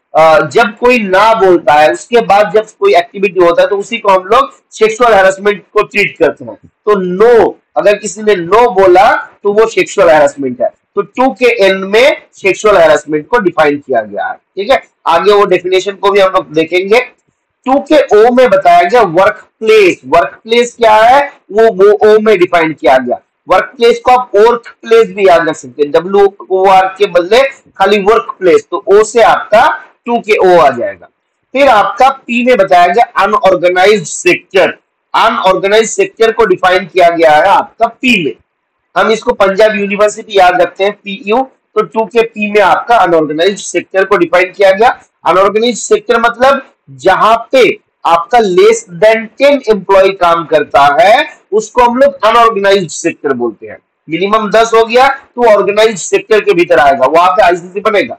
जब कोई ना बोलता है उसके बाद जब कोई एक्टिविटी होता है तो उसी को हम लोग सेक्सुअल हैरेसमेंट को ट्रीट करते हैं। तो नो, अगर किसी ने नो बोला तो वो सेक्सुअल हैरेसमेंट है। तो 2 के एन में सेक्सुअल हैरेसमेंट को डिफाइन किया गया है, ठीक है। आगे वो डेफिनेशन को भी हम लोग देखेंगे। 2 के ओ में बताया गया वर्क प्लेस। वर्क प्लेस क्या है, वो ओ में डिफाइन किया गया। वर्क प्लेस को आप वर्क प्लेस भी याद रख सकते हैं, WOR के बदले खाली वर्क प्लेस, तो ओ से आपका 2 के ओ आ जाएगा। फिर आपका पी में बताया गया अनऑर्गेनाइज्ड सेक्टर। अनऑर्गेनाइज्ड सेक्टर को डिफाइन किया गया है आपका पी में, हम इसको पंजाब यूनिवर्सिटी याद रखते हैं, PU। तो 2 के पी में आपका अनऑर्गेनाइज्ड सेक्टर को डिफाइन किया गया। अनऑर्गेनाइज्ड सेक्टर मतलब जहां पे आपका लेस देन 10 एम्प्लॉय काम करता है उसको हम लोग अनऑर्गेनाइज्ड सेक्टर बोलते हैं। मिनिमम 10 हो गया तो ऑर्गेनाइज्ड सेक्टर के भीतर आएगा, वहां पे ICC बनेगा।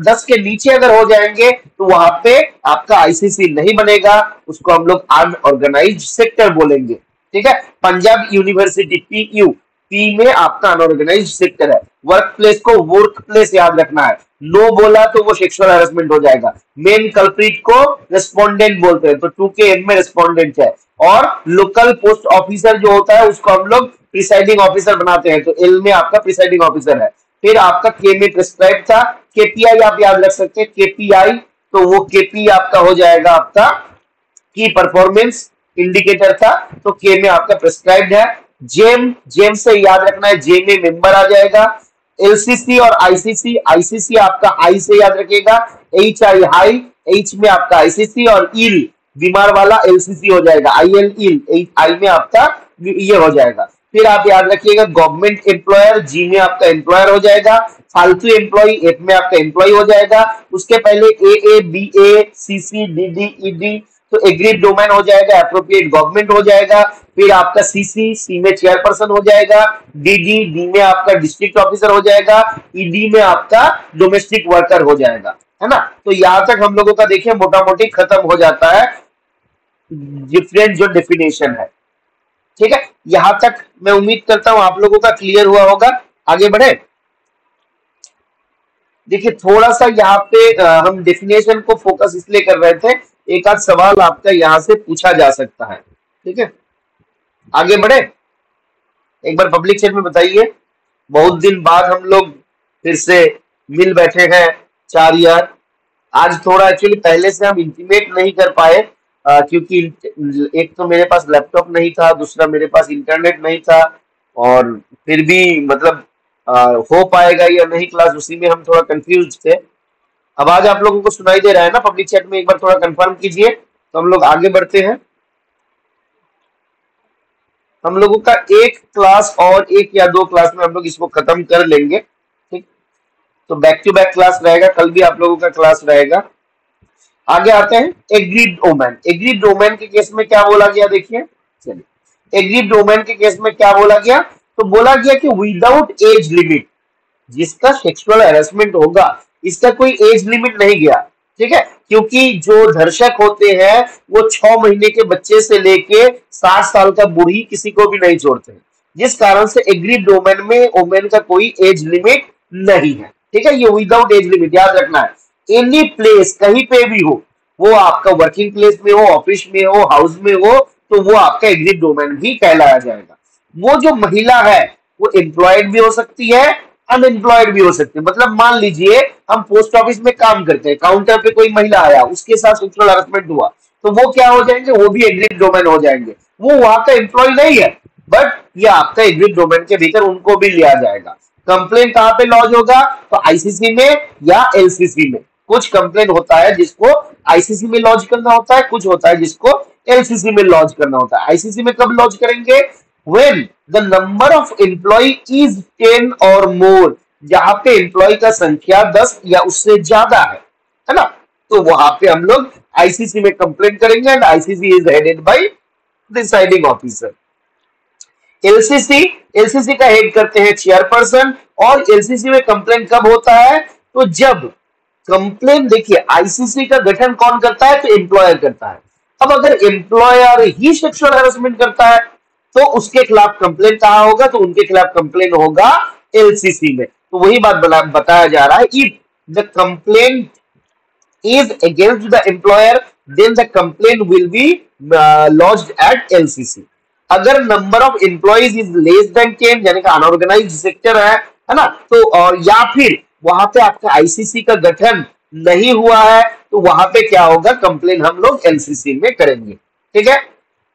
10 के नीचे अगर हो जाएंगे तो वहां पे आपका ICC नहीं बनेगा, उसको हम लोग अनऑर्गेनाइज्ड सेक्टर बोलेंगे, ठीक है। पंजाब यूनिवर्सिटी PU, पी में आपका अनऑर्गेनाइज्ड सेक्टर है। वर्क प्लेस को वर्क प्लेस याद रखना है, नो बोला तो वो सेक्सुअल हैरेसमेंट हो जाएगा। मेन कल्प्रिट को रेस्पोंडेंट बोलते हैं, तो 2 के एम में रेस्पोंडेंट है। और लोकल पोस्ट ऑफिसर जो होता है उसको हम लोग प्रिसाइडिंग ऑफिसर बनाते हैं, तो एल में आपका प्रिसाइडिंग ऑफिसर है। फिर आपका के में प्रिस्क्राइब था। KPI आप याद रख सकते हैं, KPI तो वो KP आपका हो जाएगा आपका की परफॉर्मेंस इंडिकेटर था, तो के में आपका प्रिस्क्राइब्ड है। जेम से याद रखना है, जे में मेंबर आ जाएगा। LCC और ICC आपका आई से याद रखिएगा, HI हाई, H में आपका ICC, और इल बीमार वाला LCC हो जाएगा, IL इल, आई में आपका ये हो जाएगा। फिर आप याद रखिएगा गवर्नमेंट एम्प्लॉयर, जी में आपका एम्प्लॉयर हो जाएगा। फालतू एम्प्लॉय, एफ में आपका एम्प्लॉय हो जाएगा। उसके पहले AA BA CC DD ED, तो एग्रीड डोमेन हो जाएगा, एप्रोप्रिएट गवर्नमेंट हो जाएगा। फिर आपका सी में चेयरपर्सन हो जाएगा। डी में आपका डिस्ट्रिक्ट ऑफिसर हो जाएगा। ED में आपका डोमेस्टिक वर्कर हो जाएगा, है ना। तो यहां तक हम लोगों का देखिए मोटा मोटी खत्म हो जाता है डिफरेंट जो डेफिनेशन है, ठीक है। यहां तक मैं उम्मीद करता हूं आप लोगों का क्लियर हुआ होगा। आगे बढ़े, देखिए थोड़ा सा यहाँ पे हम डेफिनेशन को फोकस इसलिए कर रहे थे, एक आध सवाल आपका यहाँ से पूछा जा सकता है, ठीक है। आगे बढ़े, एक बार पब्लिक चैट में बताइए, बहुत दिन बाद हम लोग फिर से मिल बैठे हैं 4 यार। आज थोड़ा एक्चुअली पहले से हम इंटीमेट नहीं कर पाए, क्योंकि एक तो मेरे पास लैपटॉप नहीं था, दूसरा मेरे पास इंटरनेट नहीं था, और फिर भी मतलब हो पाएगा या नहीं क्लास, उसी में हम थोड़ा कंफ्यूज थे। अब आज आप लोगों को सुनाई दे रहा है ना पब्लिक चैट में, एक बार थोड़ा कंफर्म कीजिए तो हम लोग आगे बढ़ते हैं। हम लोगों का एक क्लास और 1 या 2 क्लास में हम लोग इसको खत्म कर लेंगे, ठीक। तो बैक टू बैक क्लास रहेगा, कल भी आप लोगों का क्लास रहेगा। आगे आते हैं एग्रीड डोमेन। एग्रीड डोमेन के केस में क्या बोला गया, देखिए चलिए। एग्रीड डोमेन के केस में क्या बोला गया, तो बोला गया कि विदाउट एज लिमिट, जिसका सेक्सुअल हैरेसमेंट होगा इसका कोई एज लिमिट नहीं गया, ठीक है। क्योंकि जो धर्षक होते हैं वो 6 महीने के बच्चे से लेके 60 साल का बूढ़ी किसी को भी नहीं छोड़ते हैं, जिस कारण से एग्रीड डोमेन में वोमेन का कोई एज लिमिट नहीं है, ठीक है। ये विदाउट एज लिमिट याद रखना है। एनी प्लेस, कहीं पे भी हो, वो आपका वर्किंग प्लेस में हो, ऑफिस में हो, हाउस में हो, तो वो आपका एग्रीड डोमेन भी कहलाया जाएगा। वो जो महिला है वो एम्प्लॉयड भी हो सकती है, अनएम्प्लॉयड भी हो सकते हैं। मतलब मान लीजिए हम पोस्ट ऑफिस में काम करते हैं, काउंटर पे कोई महिला आया, उसके साथ सेक्सुअल हैरेसमेंट हुआ, तो वो क्या हो जाएंगे, वो भी एग्रीड डोमेन हो जाएंगे। वो वहां का एम्प्लॉय नहीं है, बट ये आपका एग्रीड डोमेन के भीतर उनको भी लिया जाएगा। कंप्लेन कहाँ पे लॉन्च होगा, तो आईसीसी में या एलसीसी में। कुछ कंप्लेन होता है जिसको आईसीसी में लॉन्च करना होता है, कुछ होता है जिसको एलसीसी में लॉन्च करना होता है। आईसीसी में कब लॉन्च करेंगे, when the number of employee is 10 or more, जहां पे एम्प्लॉय का संख्या 10 या उससे ज्यादा है ना, तो वहां पे हम लोग आईसीसी में कंप्लेन करेंगे and ICC is headed by deciding officer. LCC, LCC का हेड करते हैं चेयरपर्सन। और एलसीसी में कंप्लेन कब होता है, तो जब कंप्लेन, देखिए आईसीसी का गठन कौन करता है, तो एम्प्लॉयर करता है। अब अगर एम्प्लॉयर ही सेक्सुअल हैरेसमेंट करता है तो उसके खिलाफ कंप्लेन कहाँ होगा, तो उनके खिलाफ कंप्लेन होगा एलसीसी में। तो वही बात बताया जा रहा है, if the complain is against the employer then the complaint will be lodged at LCC। अगर number of employees is less than 10 यानी कि अनऑर्गेनाइज्ड सेक्टर है ना, तो और या फिर वहां पे आपका आईसीसी का गठन नहीं हुआ है, तो वहां पे क्या होगा, कंप्लेन हम लोग एलसीसी में करेंगे। ठीक है,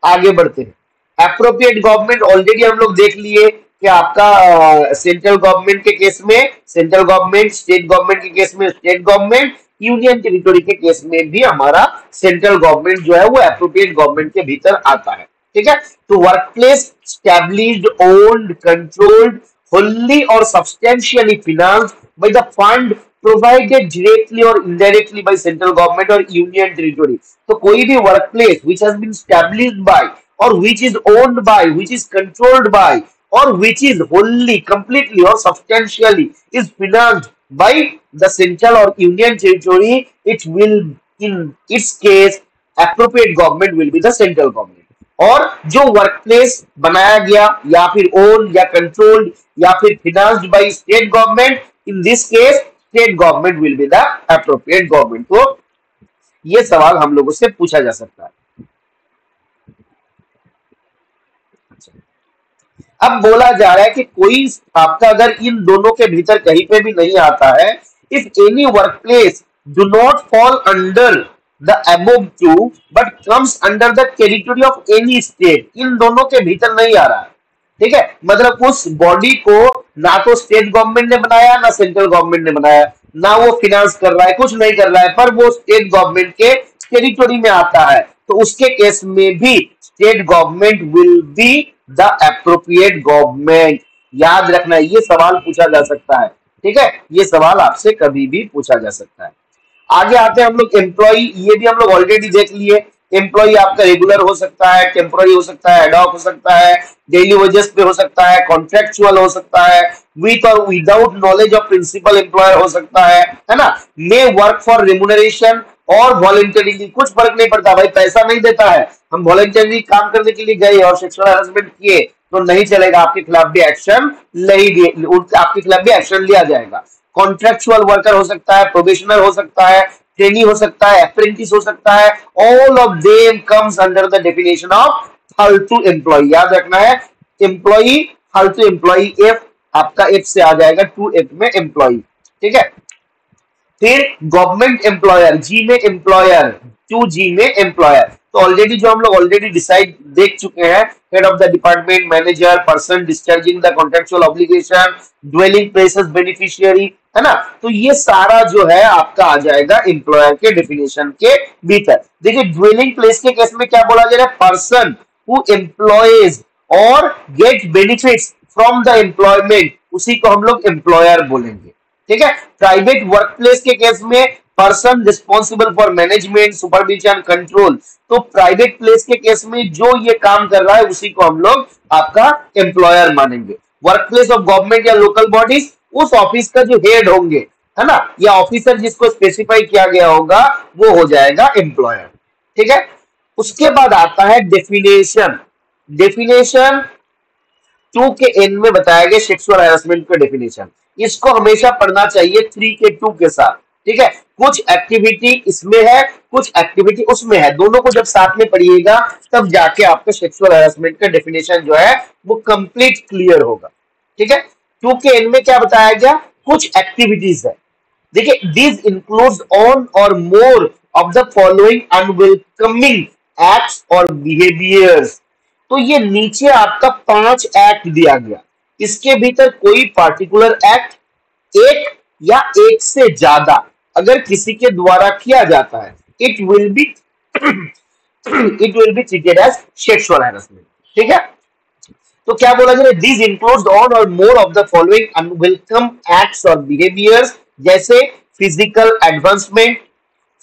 आगे बढ़ते हैं। एप्रोप्रिएट गवर्नमेंट ऑलरेडी हम लोग देख लिए कि आपका सेंट्रल गवर्नमेंट के केस में सेंट्रल गवर्नमेंट, स्टेट गवर्नमेंट के केस में स्टेट गवर्नमेंट, यूनियन टेरिटोरी के केस में भी हमारा सेंट्रल गवर्नमेंट जो है वो एप्रोप्रिएट गवर्नमेंट के भीतर आता है। ठीक है, तो workplace established, owned, controlled, wholly or substantially financed by the fund provided directly or indirectly by central government or union territory। तो कोई भी workplace which has been established by or which is owned by, which is controlled by or which is wholly, completely or substantially is financed by the central or union territory, it will in its case appropriate government will be the central government। और जो workplace बनाया गया या फिर own या controlled या फिर financed by state government, in this case state government will be the appropriate government. तो ये सवाल हम लोगों से पूछा जा सकता है। अब बोला जा रहा है कि कोई आपका अगर इन दोनों के भीतर कहीं पे भी नहीं आता है, if any workplace do not fall under the above two but comes under the territory of any state, इन दोनों के भीतर नहीं आ रहा है। ठीक है, मतलब उस बॉडी को ना तो स्टेट गवर्नमेंट ने बनाया ना सेंट्रल गवर्नमेंट ने बनाया, ना वो फिनांस कर रहा है, कुछ नहीं कर रहा है, पर वो स्टेट गवर्नमेंट के टेरिटोरी में आता है, तो उसके केस में भी state government will be the appropriate government. याद रखना, ये सवाल पूछा जा सकता है। ठीक है, ये सवाल आपसे कभी भी पूछा जा सकता है। आगे आते हैं हम लोग एम्प्लॉय, ये भी हम लोग ऑलरेडी देख लिए। एम्प्लॉय आपका रेगुलर हो सकता है, टेम्पोररी हो सकता है, एडॉक हो सकता है, डेली वेजेस पे हो सकता है, कॉन्ट्रेक्चुअल हो सकता है, विथ और without knowledge of principal employer हो सकता है ना, मे वर्क फॉर रेम्युनरेशन और वॉलंटरीली, कुछ फर्क नहीं पड़ता भाई, पैसा नहीं देता है, हम वॉलंटरी काम करने के लिए गए और सेक्सुअल हैरेसमेंट किए तो नहीं चलेगा, आपके खिलाफ भी एक्शन आपके खिलाफ भी एक्शन लिया जाएगा। कॉन्ट्रेक्चुअल वर्कर हो सकता है, प्रोबेशनर हो सकता है, ट्रेनी हो सकता है, अप्रेंटिस हो सकता है, all of them comes under the definition of फालतू एम्प्लॉय। याद रखना है, एम्प्लॉई फालतू एम्प्लॉई, एफ आपका एफ से आ जाएगा, 2F में एम्प्लॉई। ठीक है, फिर गवर्नमेंट एम्प्लॉयर, जी में एम्प्लॉयर, 2G में एम्प्लॉयर। तो ऑलरेडी जो हम लोग ऑलरेडी डिसाइड देख चुके हैं, head of the department, manager, person discharging the contractual obligation, dwelling places beneficiary, है ना, तो ये सारा जो है आपका आ जाएगा एम्प्लॉयर के डेफिनेशन के भीतर। देखिए ड्वेलिंग प्लेस के केस में क्या बोला जा रहा है, पर्सन हु एम्प्लॉयज और get benefits from the employment, उसी को हम लोग एम्प्लॉयर बोलेंगे। ठीक है, प्राइवेट वर्कप्लेस के केस में person responsible for management, supervision, control, तो प्राइवेट प्लेस के केस में जो ये काम कर रहा है उसी को हम लोग आपका एम्प्लॉयर मानेंगे। वर्कप्लेस ऑफ गवर्नमेंट या लोकल बॉडीज, उस ऑफिस का जो हेड होंगे, है ना, या ऑफिसर जिसको स्पेसिफाई किया गया होगा वो हो जाएगा एम्प्लॉयर। ठीक है, उसके बाद आता है डेफिनेशन। डेफिनेशन 2 के एन में बताया गया सेक्सुअल हैरेसमेंट का डेफिनेशन, इसको हमेशा पढ़ना चाहिए 3 के 2 के साथ। ठीक है, कुछ एक्टिविटी इसमें है, कुछ एक्टिविटी उसमें है, दोनों को जब साथ में पढ़िएगा तब जाके आपका सेक्सुअल हैरेसमेंट का डेफिनेशन जो है वो कंप्लीट क्लियर होगा। ठीक है, 2 के एन में क्या बताया गया, कुछ एक्टिविटीज है। देखिए, दिस इंक्लूड्स ऑन और more of the following unwelcoming acts और बिहेवियर्स। तो ये नीचे आपका 5 एक्ट दिया गया, इसके भीतर कोई पार्टिकुलर एक्ट, एक या एक से ज्यादा अगर किसी के द्वारा किया जाता है, it will be treated as sexual harassment. ठीक है, तो क्या बोला जाए, दिस इंक्लूड्स ऑन और more of the following unwelcome acts और बिहेवियर्स, जैसे physical advancement,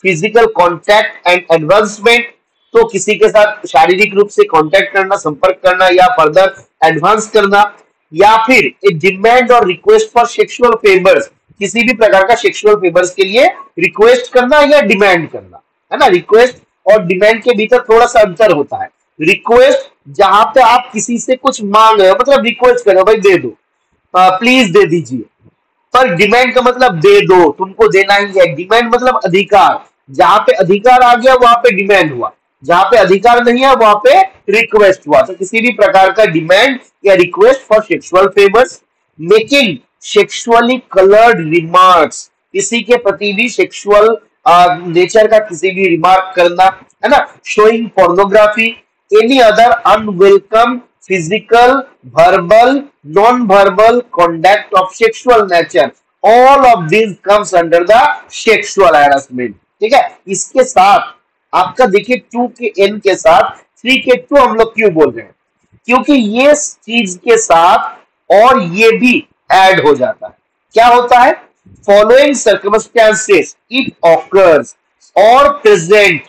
physical contact and advancement, तो किसी के साथ शारीरिक रूप से कांटेक्ट करना, संपर्क करना या फर्दर एडवांस करना, या फिर ए डिमांड और रिक्वेस्ट फॉर सेक्सुअल फेवर्स, किसी भी प्रकार का सेक्सुअल फेवर्स के लिए रिक्वेस्ट करना या डिमांड करना, है ना। रिक्वेस्ट और डिमांड के भीतर थोड़ा सा अंतर होता है। रिक्वेस्ट जहां पे आप किसी से कुछ मांग रहे हो, मतलब रिक्वेस्ट कर रहे हो, भाई दे दो, प्लीज दे दीजिए, पर डिमांड का मतलब दे दो, तुमको देना ही है। डिमांड मतलब अधिकार, जहां पे अधिकार आ गया वहां पे डिमांड हुआ, जहां पे अधिकार नहीं है वहां पे रिक्वेस्ट हुआ। तो किसी भी प्रकार का डिमांड या request for sexual favours, making sexually coloured remarks, किसी के प्रति भी सेक्सुअल नेचर का किसी भी रिमार्क करना, है ना। Showing pornography, any other unwelcome physical, verbal, non-verbal conduct of sexual nature, all of these comes under the sexual harassment। ठीक है, इसके साथ आपका देखिए 2 के n के साथ 3 के 2 हम लोग क्यों बोल रहे हैं, क्योंकि ये चीज के साथ और ये भी ऐड हो जाता है। क्या होता है, फॉलोइंग सर्कमस्टेंसेस इट ऑकर्स और प्रेजेंट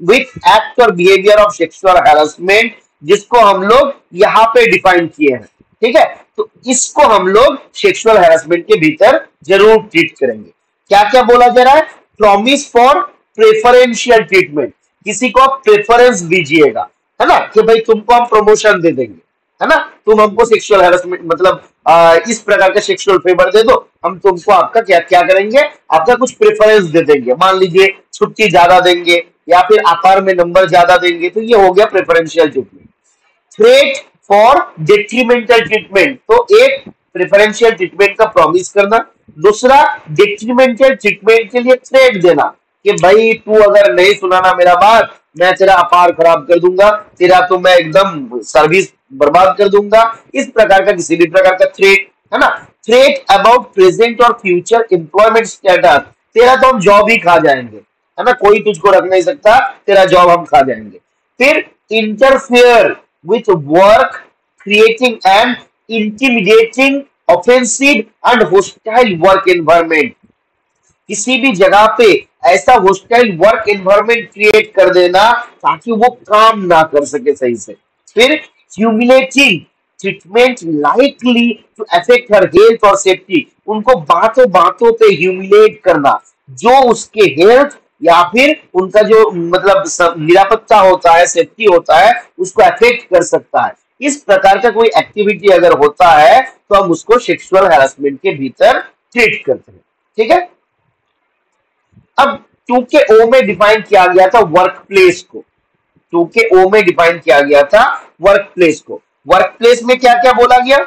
विथ एक्ट और बिहेवियर ऑफ सेक्सुअल हैरेसमेंट, जिसको हम लोग यहाँ पे डिफाइन किए हैं। ठीक है, तो इसको हम लोग सेक्सुअल हैरेसमेंट के भीतर जरूर ट्रीट करेंगे। क्या क्या बोला जा रहा है, प्रॉमिस फॉर प्रेफरेंशियल ट्रीटमेंट, किसी को आप प्रेफरेंस दीजिएगा, है ना, कि भाई तुमको हम प्रमोशन दे देंगे, है ना, तुम हमको सेक्सुअल हैरेसमेंट मतलब इस प्रकार का सेक्सुअल फेवर दे दो, हम तुमको आपका क्या क्या करेंगे, आपका कुछ प्रेफरेंस दे देंगे, मान लीजिए छुट्टी ज्यादा देंगे या फिर आकार में नंबर ज्यादा देंगे, तो ये हो गया preferential treatment. Threat for detrimental treatment, तो एक प्रेफरेंशियल ट्रीटमेंट का प्रॉमिस करना, दूसरा डेट्रीमेंटल ट्रीटमेंट के लिए थ्रेट देना कि भाई तू अगर नहीं सुनाना मेरा बात, मैं तेरा अपार खराब कर दूंगा, तेरा तो मैं एकदम सर्विस बर्बाद कर दूंगा, इस प्रकार का किसी भी प्रकार का थ्रेट, है ना। थ्रेट अबाउट प्रेजेंट और फ्यूचर एम्प्लॉयमेंट स्टेटस, तेरा तो हम जॉब ही खा जाएंगे, है ना, कोई तुझको रख नहीं सकता, तेरा जॉब हम खा जाएंगे। फिर interfere with work, creating and intimidating offensive and hostile work environment, किसी भी जगह पे ऐसा होस्टाइल वर्क एनवायरनमेंट क्रिएट कर देना ताकि वो काम ना कर सके सही से। फिर humiliating treatment likely to affect her health और सेफ्टी, उनको बातों बातों पे ह्यूमिलेट करना जो उसके हेल्थ या फिर उनका जो मतलब निरापत्ता होता है, सेफ्टी होता है, उसको अफेक्ट कर सकता है। इस प्रकार का कोई एक्टिविटी अगर होता है तो हम उसको सेक्सुअल हैरेसमेंट के भीतर ट्रीट करते हैं। ठीक है, अब 2 के ओ में डिफाइन किया गया था वर्क प्लेस को, 2 के ओ में डिफाइन किया गया था वर्क प्लेस को। वर्क प्लेस में क्या क्या बोला गया,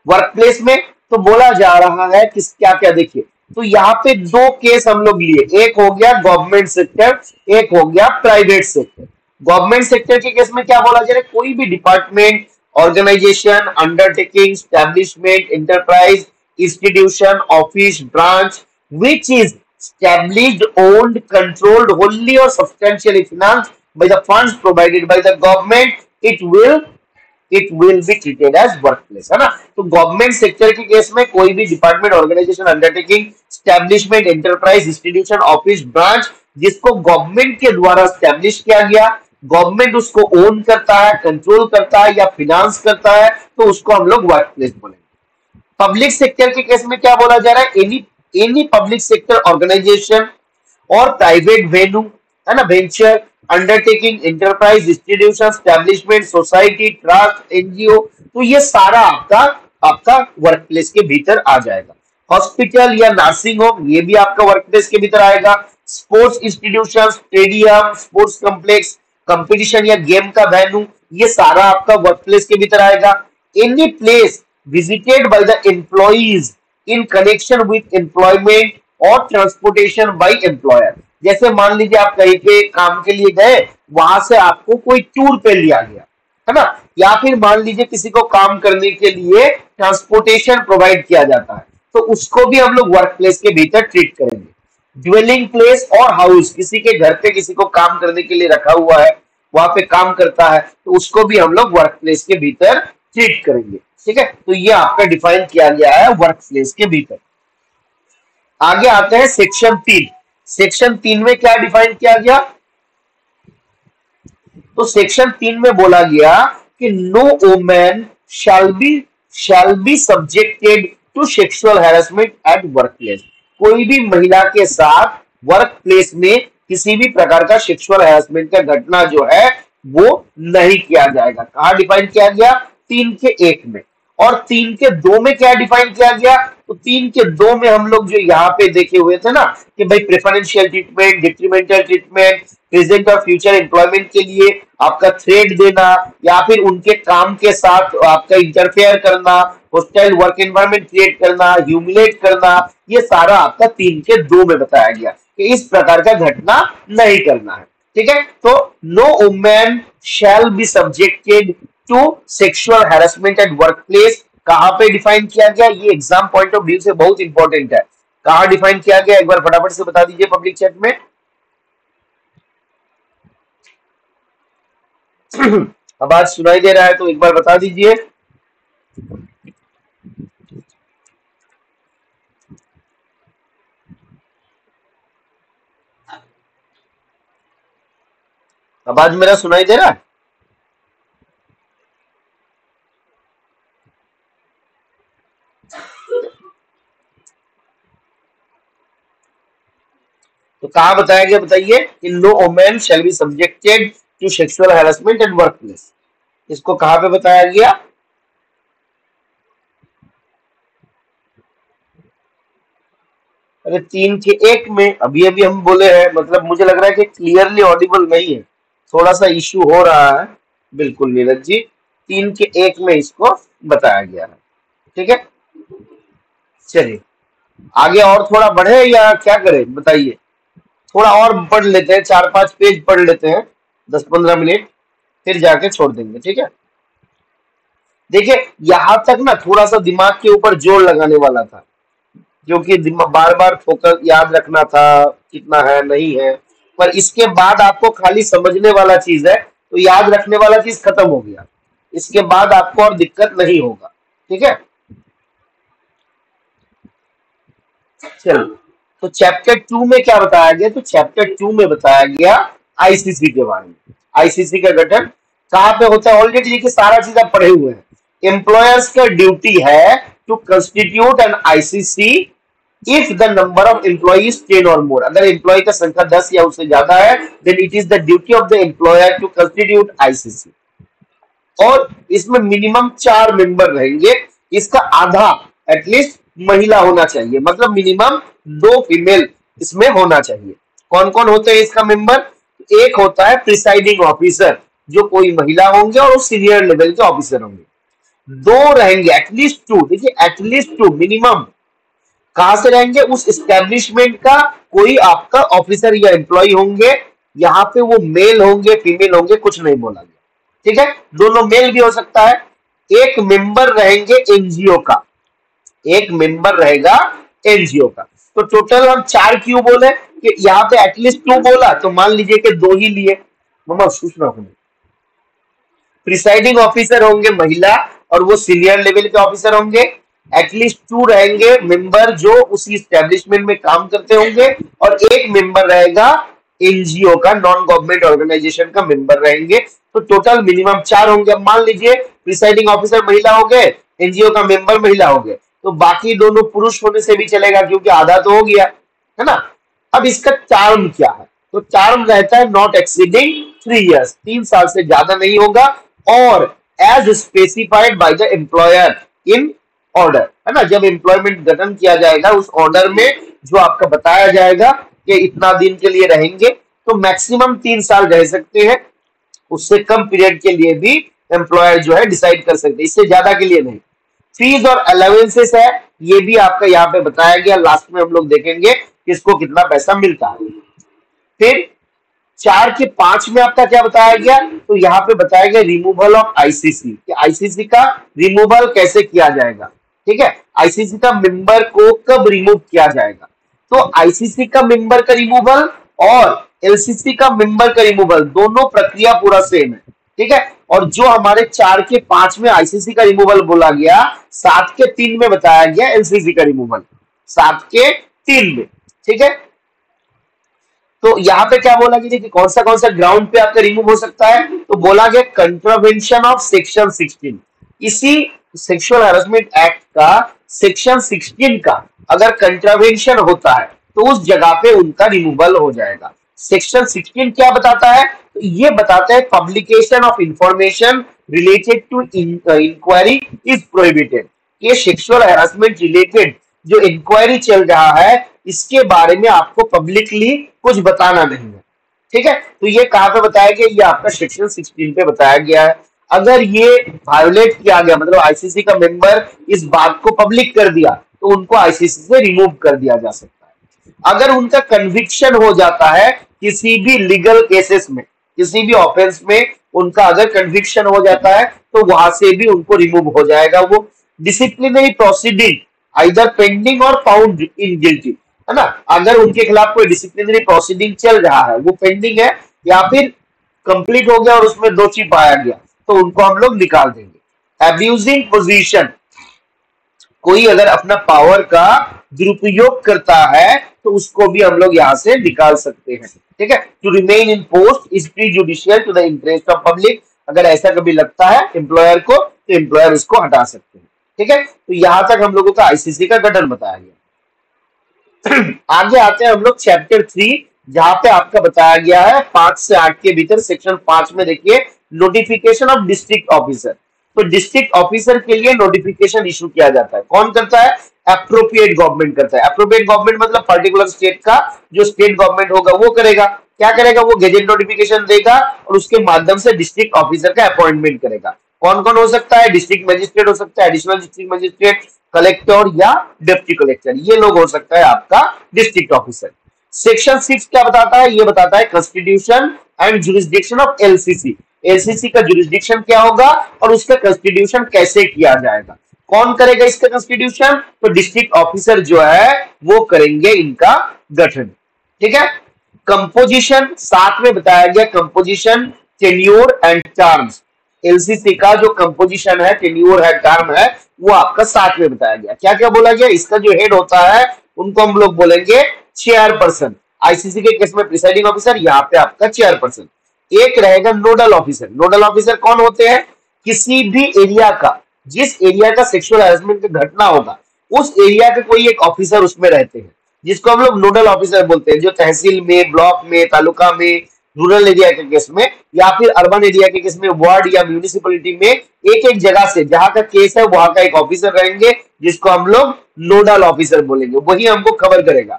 वर्क प्लेस में तो बोला जा रहा है कि क्या क्या, देखिए तो यहाँ पे 2 केस हम लोग लिए, एक हो गया गवर्नमेंट सेक्टर, एक हो गया प्राइवेट सेक्टर। गवर्नमेंट सेक्टर के केस में क्या बोला जा रहा है, कोई भी department, organisation, undertaking, establishment, enterprise, institution, office, branch which is established, owned, controlled wholly or substantially financed by the funds provided by the government, it will be treated as workplace, है ना। तो गवर्नमेंट सेक्टर के case में कोई भी department, organisation, undertaking, establishment, enterprise, institution, office, branch जिसको government के द्वारा एस्टैब्लिश किया गया, गवर्नमेंट उसको ओन करता है, कंट्रोल करता है या फिनांस करता है, तो उसको हम लोग वर्कप्लेस बोलेंगे। पब्लिक सेक्टर के केस में क्या बोला जा रहा है, एनी पब्लिक सेक्टर ऑर्गेनाइजेशन और प्राइवेट वेन्यू, है ना, venture, undertaking, enterprise, institution, establishment, society, trust, NGO, तो ये सारा आपका वर्कप्लेस के भीतर आ जाएगा। हॉस्पिटल या नर्सिंग होम, ये भी आपका वर्कप्लेस के भीतर आएगा। Sports institution, stadium, sports complex, competition या गेम का वेन्यू, ये सारा आपका वर्कप्लेस के भीतर आएगा। Any place visited by the employees in connection with employment और ट्रांसपोर्टेशन बाय एम्प्लॉयर। जैसे मान लीजिए आप कहीं पे काम के लिए गए, वहां से आपको कोई टूर पे लिया गया, है ना, या फिर मान लीजिए किसी को काम करने के लिए ट्रांसपोर्टेशन प्रोवाइड किया जाता है, तो उसको भी हम लोग वर्क प्लेस के भीतर ट्रीट करेंगे। ड्वेलिंग प्लेस और हाउस, किसी के घर पे किसी को काम करने के लिए रखा हुआ है, वहां पे काम करता है, तो उसको भी हम लोग वर्क प्लेस के भीतर ट्रीट करेंगे। ठीक है, तो ये आपका डिफाइन किया गया है वर्क प्लेस के भीतर। आगे आते हैं सेक्शन 3। सेक्शन 3 में क्या डिफाइन किया गया? तो सेक्शन 3 में बोला गया कि no women shall be subjected to sexual harassment at work place. कोई भी महिला के साथ वर्क प्लेस में किसी भी प्रकार का सेक्सुअल हैरेसमेंट का घटना जो है वो नहीं किया जाएगा। कहा डिफाइन किया गया? 3 के 1 में। और 3 के 2 में क्या डिफाइन किया गया? तो 3 के 2 में हम लोग जो यहाँ पे देखे हुए थे ना कि भाई preferential treatment, detrimental treatment, present और फ्यूचर एम्प्लॉयमेंट के लिए आपका थ्रेट देना या फिर उनके काम के साथ आपका इंटरफेयर करना, होस्टाइल वर्क एनवायरनमेंट क्रिएट करना, ह्यूमिलेट करना, ये सारा आपका 3 के 2 में बताया गया कि इस प्रकार का घटना नहीं करना है। ठीक है, तो no women shall be subjected to sexual harassment at work place कहां पे डिफाइन किया गया? ये एग्जाम पॉइंट ऑफ व्यू से बहुत इंपॉर्टेंट है। कहां डिफाइन किया गया? एक बार फटाफट से बता दीजिए पब्लिक चैट में। आवाज सुनाई दे रहा है तो एक बार बता दीजिए। आवाज मेरा सुनाई दे रहा है? तो कहा बताया गया बताइए कि no women shall be subjected to sexual harassment at work place. इसको कहां पे बताया गया? अरे 3 के 1 में। अभी अभी हम बोले हैं, मतलब मुझे लग रहा है कि क्लियरली ऑडिबल नहीं है, थोड़ा सा इश्यू हो रहा है। बिल्कुल नीरज जी, 3 के 1 में इसको बताया गया है। ठीक है, चलिए आगे और थोड़ा बढ़े या क्या करें बताइए? थोड़ा और पढ़ लेते हैं, 4-5 पेज पढ़ लेते हैं, 10-15 मिनट, फिर जाके छोड़ देंगे। ठीक है, देखिए यहां तक ना थोड़ा सा दिमाग के ऊपर जोर लगाने वाला था, क्योंकि बार बार फोकस याद रखना था कितना है नहीं है, पर इसके बाद आपको खाली समझने वाला चीज है, तो याद रखने वाला चीज खत्म हो गया। इसके बाद आपको और दिक्कत नहीं होगा। ठीक है, चलो तो चैप्टर 2 में क्या बताया गया? तो चैप्टर 2 में बताया गया आईसीसी के बारे में। आईसीसी का गठन कहां पे होता है? ऑलरेडी देखिए सारा चीज आप पढ़े हुए हैं। एम्प्लॉयर्स का ड्यूटी है to constitute an ICC if the number of employees 10 और मोर। अगर एम्प्लॉय का संख्या 10 या उससे ज्यादा है, then it is the duty of the employer to constitute ICC. और इसमें मिनिमम 4 मेंबर रहेंगे। इसका आधा एटलीस्ट महिला होना चाहिए, मतलब मिनिमम 2 फीमेल इसमें होना चाहिए। कौन कौन होते हैं इसका मेंबर? एक होता है प्रिसाइडिंग ऑफिसर, जो कोई महिला होंगे और सीनियर लेवल के ऑफिसर होंगे। 2 रहेंगे एटलीस्ट 2, देखिए एटलीस्ट 2 मिनिमम। कहां से रहेंगे? उस एस्टेब्लिशमेंट का कोई आपका ऑफिसर या एम्प्लॉय होंगे। यहाँ पे वो मेल होंगे फीमेल होंगे कुछ नहीं बोला गया। ठीक है, दोनों मेल भी हो सकता है। एक मेंबर रहेंगे एनजीओ का, एक मेंबर रहेगा एनजीओ का। तो टोटल हम 4 क्यों बोले? कि यहाँ पे एटलीस्ट 2 बोला तो मान लीजिए कि 2 ही लिए। मम्मा सूचना होंगे प्रिसाइडिंग ऑफिसर होंगे महिला और वो सीनियर लेवल के ऑफिसर होंगे। एटलीस्ट 2 रहेंगे मेंबर जो उसी एस्टेब्लिशमेंट में काम करते होंगे, और एक मेंबर रहेगा एनजीओ का, नॉन गवर्नमेंट ऑर्गेनाइजेशन का मेंबर रहेंगे। तो टोटल मिनिमम 4 होंगे। अब मान लीजिए प्रिसाइडिंग ऑफिसर महिला हो गए, एनजीओ का मेंबर महिला हो गए, तो बाकी दोनों पुरुष होने से भी चलेगा क्योंकि आधा तो हो गया, है ना। अब इसका टर्म क्या है? तो टर्म रहता है नॉट एक्सीडिंग 3 इयर्स, 3 साल से ज्यादा नहीं होगा, और as specified by the employer in order, है ना। जब एम्प्लॉयमेंट गठन किया जाएगा उस ऑर्डर में जो आपका बताया जाएगा कि इतना दिन के लिए रहेंगे, तो मैक्सिमम 3 साल रह सकते हैं, उससे कम पीरियड के लिए भी एम्प्लॉयर जो है डिसाइड कर सकते हैं, इससे ज्यादा के लिए नहीं। फीस और अलाउंसेस है, ये भी आपका यहाँ पे बताया गया, लास्ट में हम लोग देखेंगे किसको कितना पैसा मिलता है। फिर 4 के 5 में आपका क्या बताया गया, तो यहाँ पे बताया गया रिमूवल ऑफ आईसीसी, कि आईसीसी का रिमूवल कैसे किया जाएगा। ठीक है, आईसीसी का मेंबर को कब रिमूव किया जाएगा, तो आईसीसी का मेंबर का रिमूवल और एलसीसी का मेंबर का रिमूवल दोनों प्रक्रिया पूरा सेम है। ठीक है, और जो हमारे 4 के 5 में आईसीसी का रिमूवल बोला गया, 7 के 3 में बताया गया एलसीसी का रिमूवल, 7 के 3 में। ठीक है, तो यहाँ पे क्या बोला गया कि कौन सा ग्राउंड पे आपका रिमूव हो सकता है, तो बोला गया कंट्रावेंशन ऑफ सेक्शन 16। इसी सेक्सुअल हैरेसमेंट एक्ट का सेक्शन 16 का अगर कंट्रावेंशन होता है तो उस जगह पे उनका रिमूवल हो जाएगा। सेक्शन 16 क्या बताता है, तो ये बताता है publication of information related to inquiry is prohibited. ये सेक्सुअल हैरेसमेंट रिलेटेड जो इंक्वायरी चल रहा है इसके बारे में आपको पब्लिकली कुछ बताना नहीं है। ठीक है, तो ये कहां पे बताया गया, ये आपका सेक्शन 16 पे बताया गया है। अगर ये वायोलेट किया गया, मतलब आईसीसी का मेंबर इस बात को पब्लिक कर दिया, तो उनको आईसीसी से रिमूव कर दिया जा सकता है। अगर उनका कन्विक्शन हो जाता है किसी भी लीगल केसेस में, किसी भी ऑफेंस में उनका अगर कन्विक्शन हो जाता है, तो वहां से भी उनको रिमूव हो जाएगा। वो डिसिप्लिनरी प्रोसीडिंग आइदर पेंडिंग और फाउंड इन गिल्टी, है ना, अगर उनके खिलाफ कोई डिसिप्लिनरी प्रोसीडिंग चल रहा है, वो पेंडिंग है या फिर कंप्लीट हो गया और उसमें दोषी पाया गया, तो उनको हम लोग निकाल देंगे। एब्यूजिंग पोजीशन, कोई अगर अपना पावर का दुरुपयोग करता है तो उसको भी हम लोग यहाँ से निकाल सकते हैं। ठीक है, to remain in post is prejudicial to the interest of public, अगर ऐसा कभी लगता है एम्प्लॉयर को तो एम्प्लॉयर उसको हटा सकते हैं। ठीक है, तो यहां तक हम लोगों का आईसीसी का गठन बताया गया। आगे आते हैं हम लोग चैप्टर 3, जहां पे आपका बताया गया है 5 से 8 के भीतर सेक्शन 5 में देखिए नोटिफिकेशन ऑफ डिस्ट्रिक्ट ऑफिसर। तो डिस्ट्रिक्ट ऑफिसर के लिए नोटिफिकेशन इशू किया जाता है, कौन करता है, एप्रोप्रिएट गवर्नमेंट करता है। एप्रोप्रिएट गवर्नमेंट मतलब पर्टिकुलर स्टेट का जो स्टेट गवर्नमेंट होगा वो करेगा। क्या करेगा, वो गेजेट नोटिफिकेशन देगा और उसके माध्यम से डिस्ट्रिक्ट ऑफिसर का अपॉइंटमेंट करेगा। कौन कौन हो सकता है, डिस्ट्रिक्ट मजिस्ट्रेट हो सकता है, एडिशनल डिस्ट्रिक्ट मजिस्ट्रेट, कलेक्टर या डिप्टी कलेक्टर, ये लोग हो सकता है आपका डिस्ट्रिक्ट ऑफिसर। सेक्शन 6 क्या बताता है, ये बताता है constitution and jurisdiction of LCC. LCC का जुरिस्डिक्शन क्या होगा और उसका कॉन्स्टिट्यूशन कैसे किया जाएगा। कौन करेगा इसका कॉन्स्टिट्यूशन, तो डिस्ट्रिक्ट ऑफिसर जो है वो करेंगे इनका गठन। ठीक है, कंपोजिशन साथ में बताया गया, composition, tenure and terms. LCC का जो कंपोजिशन है, टेन्योर है, टर्म है, वो आपका साथ में बताया गया। क्या क्या बोला गया, इसका जो हेड होता है उनको हम लोग बोलेंगे चेयरपर्सन। आईसीसी के केस में प्रिसाइडिंग ऑफिसर, यहाँ पे आपका चेयरपर्सन। एक रहेगा नोडल ऑफिसर। नोडल ऑफिसर कौन होते हैं, किसी भी एरिया का, जिस एरिया का सेक्सुअल हैरेसमेंट की घटना होगा उस एरिया के कोई एक ऑफिसर उसमें रहते हैं, जिसको हम लोग नोडल ऑफिसर बोलते हैं। जो तहसील में, ब्लॉक में, तालुका में, रूरल एरिया के केस में या फिर अर्बन एरिया के केस में वार्ड या म्यूनिसिपैलिटी में एक एक जगह से जहां का केस है वहां का एक ऑफिसर रहेंगे, जिसको हम लोग नोडल ऑफिसर बोलेंगे, वही हमको खबर करेगा।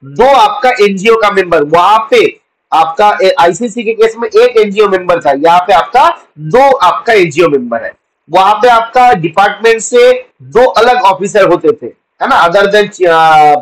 दो आपका एनजीओ का मेंबर, वहां पे आपका आईसीसी के केस में एक एनजीओ मेंबर था, यहाँ पे आपका दो आपका एनजीओ मेंबर है। वहां पे आपका डिपार्टमेंट से दो अलग ऑफिसर होते थे, है ना, अदर देन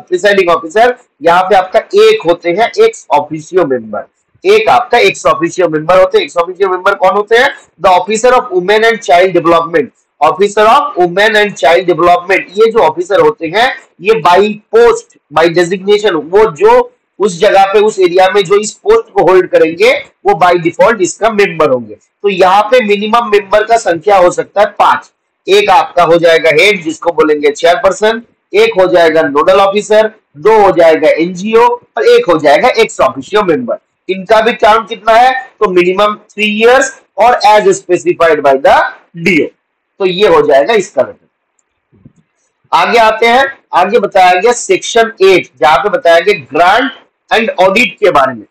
प्रिसाइडिंग ऑफिसर। यहाँ पे आपका एक होते हैं एक्स ऑफिशियो मेंबर, एक आपका एक्स ऑफिशियो मेंबर होते हैं। एक्स ऑफिशियो मेंबर कौन होते हैं, the officer of women and child development. Officer of women and child development, ये जो ऑफिसर होते हैं ये बाई पोस्ट, बाई डेजिग्नेशन, वो जो उस जगह पे, उस एरिया में जो इस पोस्ट को होल्ड करेंगे वो बाय डिफॉल्ट इसका मेंबर होंगे। तो यहाँ पे मिनिमम मेंबर का संख्या हो सकता है 5। एक आपका हो जाएगा हेड, जिसको बोलेंगे चेयरपर्सन, एक हो जाएगा नोडल ऑफिसर, दो हो जाएगा एनजीओ और एक हो जाएगा एक्स ऑफिशियो मेंबर। इनका भी टर्म कितना है, तो मिनिमम 3 इयर्स और as specified by the DO. तो ये हो जाएगा इसका गठन। आगे आते हैं, आगे बताया गया सेक्शन 8, जहां पे बताया गया ग्रांट एंड ऑडिट के बारे में।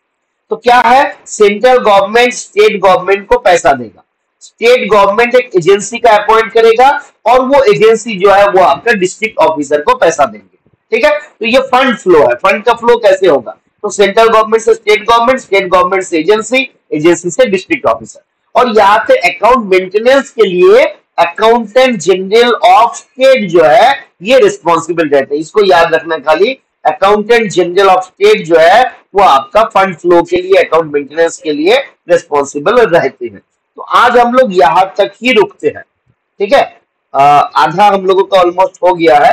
तो क्या है, सेंट्रल गवर्नमेंट स्टेट गवर्नमेंट को पैसा देगा, स्टेट गवर्नमेंट एक एजेंसी का अपॉइंट करेगा और वो एजेंसी जो है वो आपका डिस्ट्रिक्ट ऑफिसर को पैसा देंगे। ठीक है, तो ये फंड फ्लो है। फंड का फ्लो कैसे होगा, तो सेंट्रल गवर्नमेंट से स्टेट गवर्नमेंट, स्टेट गवर्नमेंट से एजेंसी, एजेंसी से डिस्ट्रिक्ट ऑफिसर। और यहाँ पे अकाउंट मेंटेनेंस के लिए अकाउंटेंट जनरल ऑफ स्टेट जो है ये रिस्पॉन्सिबल रहते हैं। इसको याद रखना खाली, अकाउंटेंट जनरल ऑफ स्टेट जो है वो आपका फंड फ्लो के लिए, अकाउंट मेंटेनेंस के लिए रिस्पॉन्सिबल रहते हैं। तो आज हम लोग यहां तक ही रुकते हैं, ठीक है। आधा हम लोगों का ऑलमोस्ट हो गया है,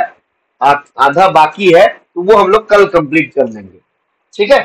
आधा बाकी है, तो वो हम लोग कल कंप्लीट कर लेंगे, ठीक है।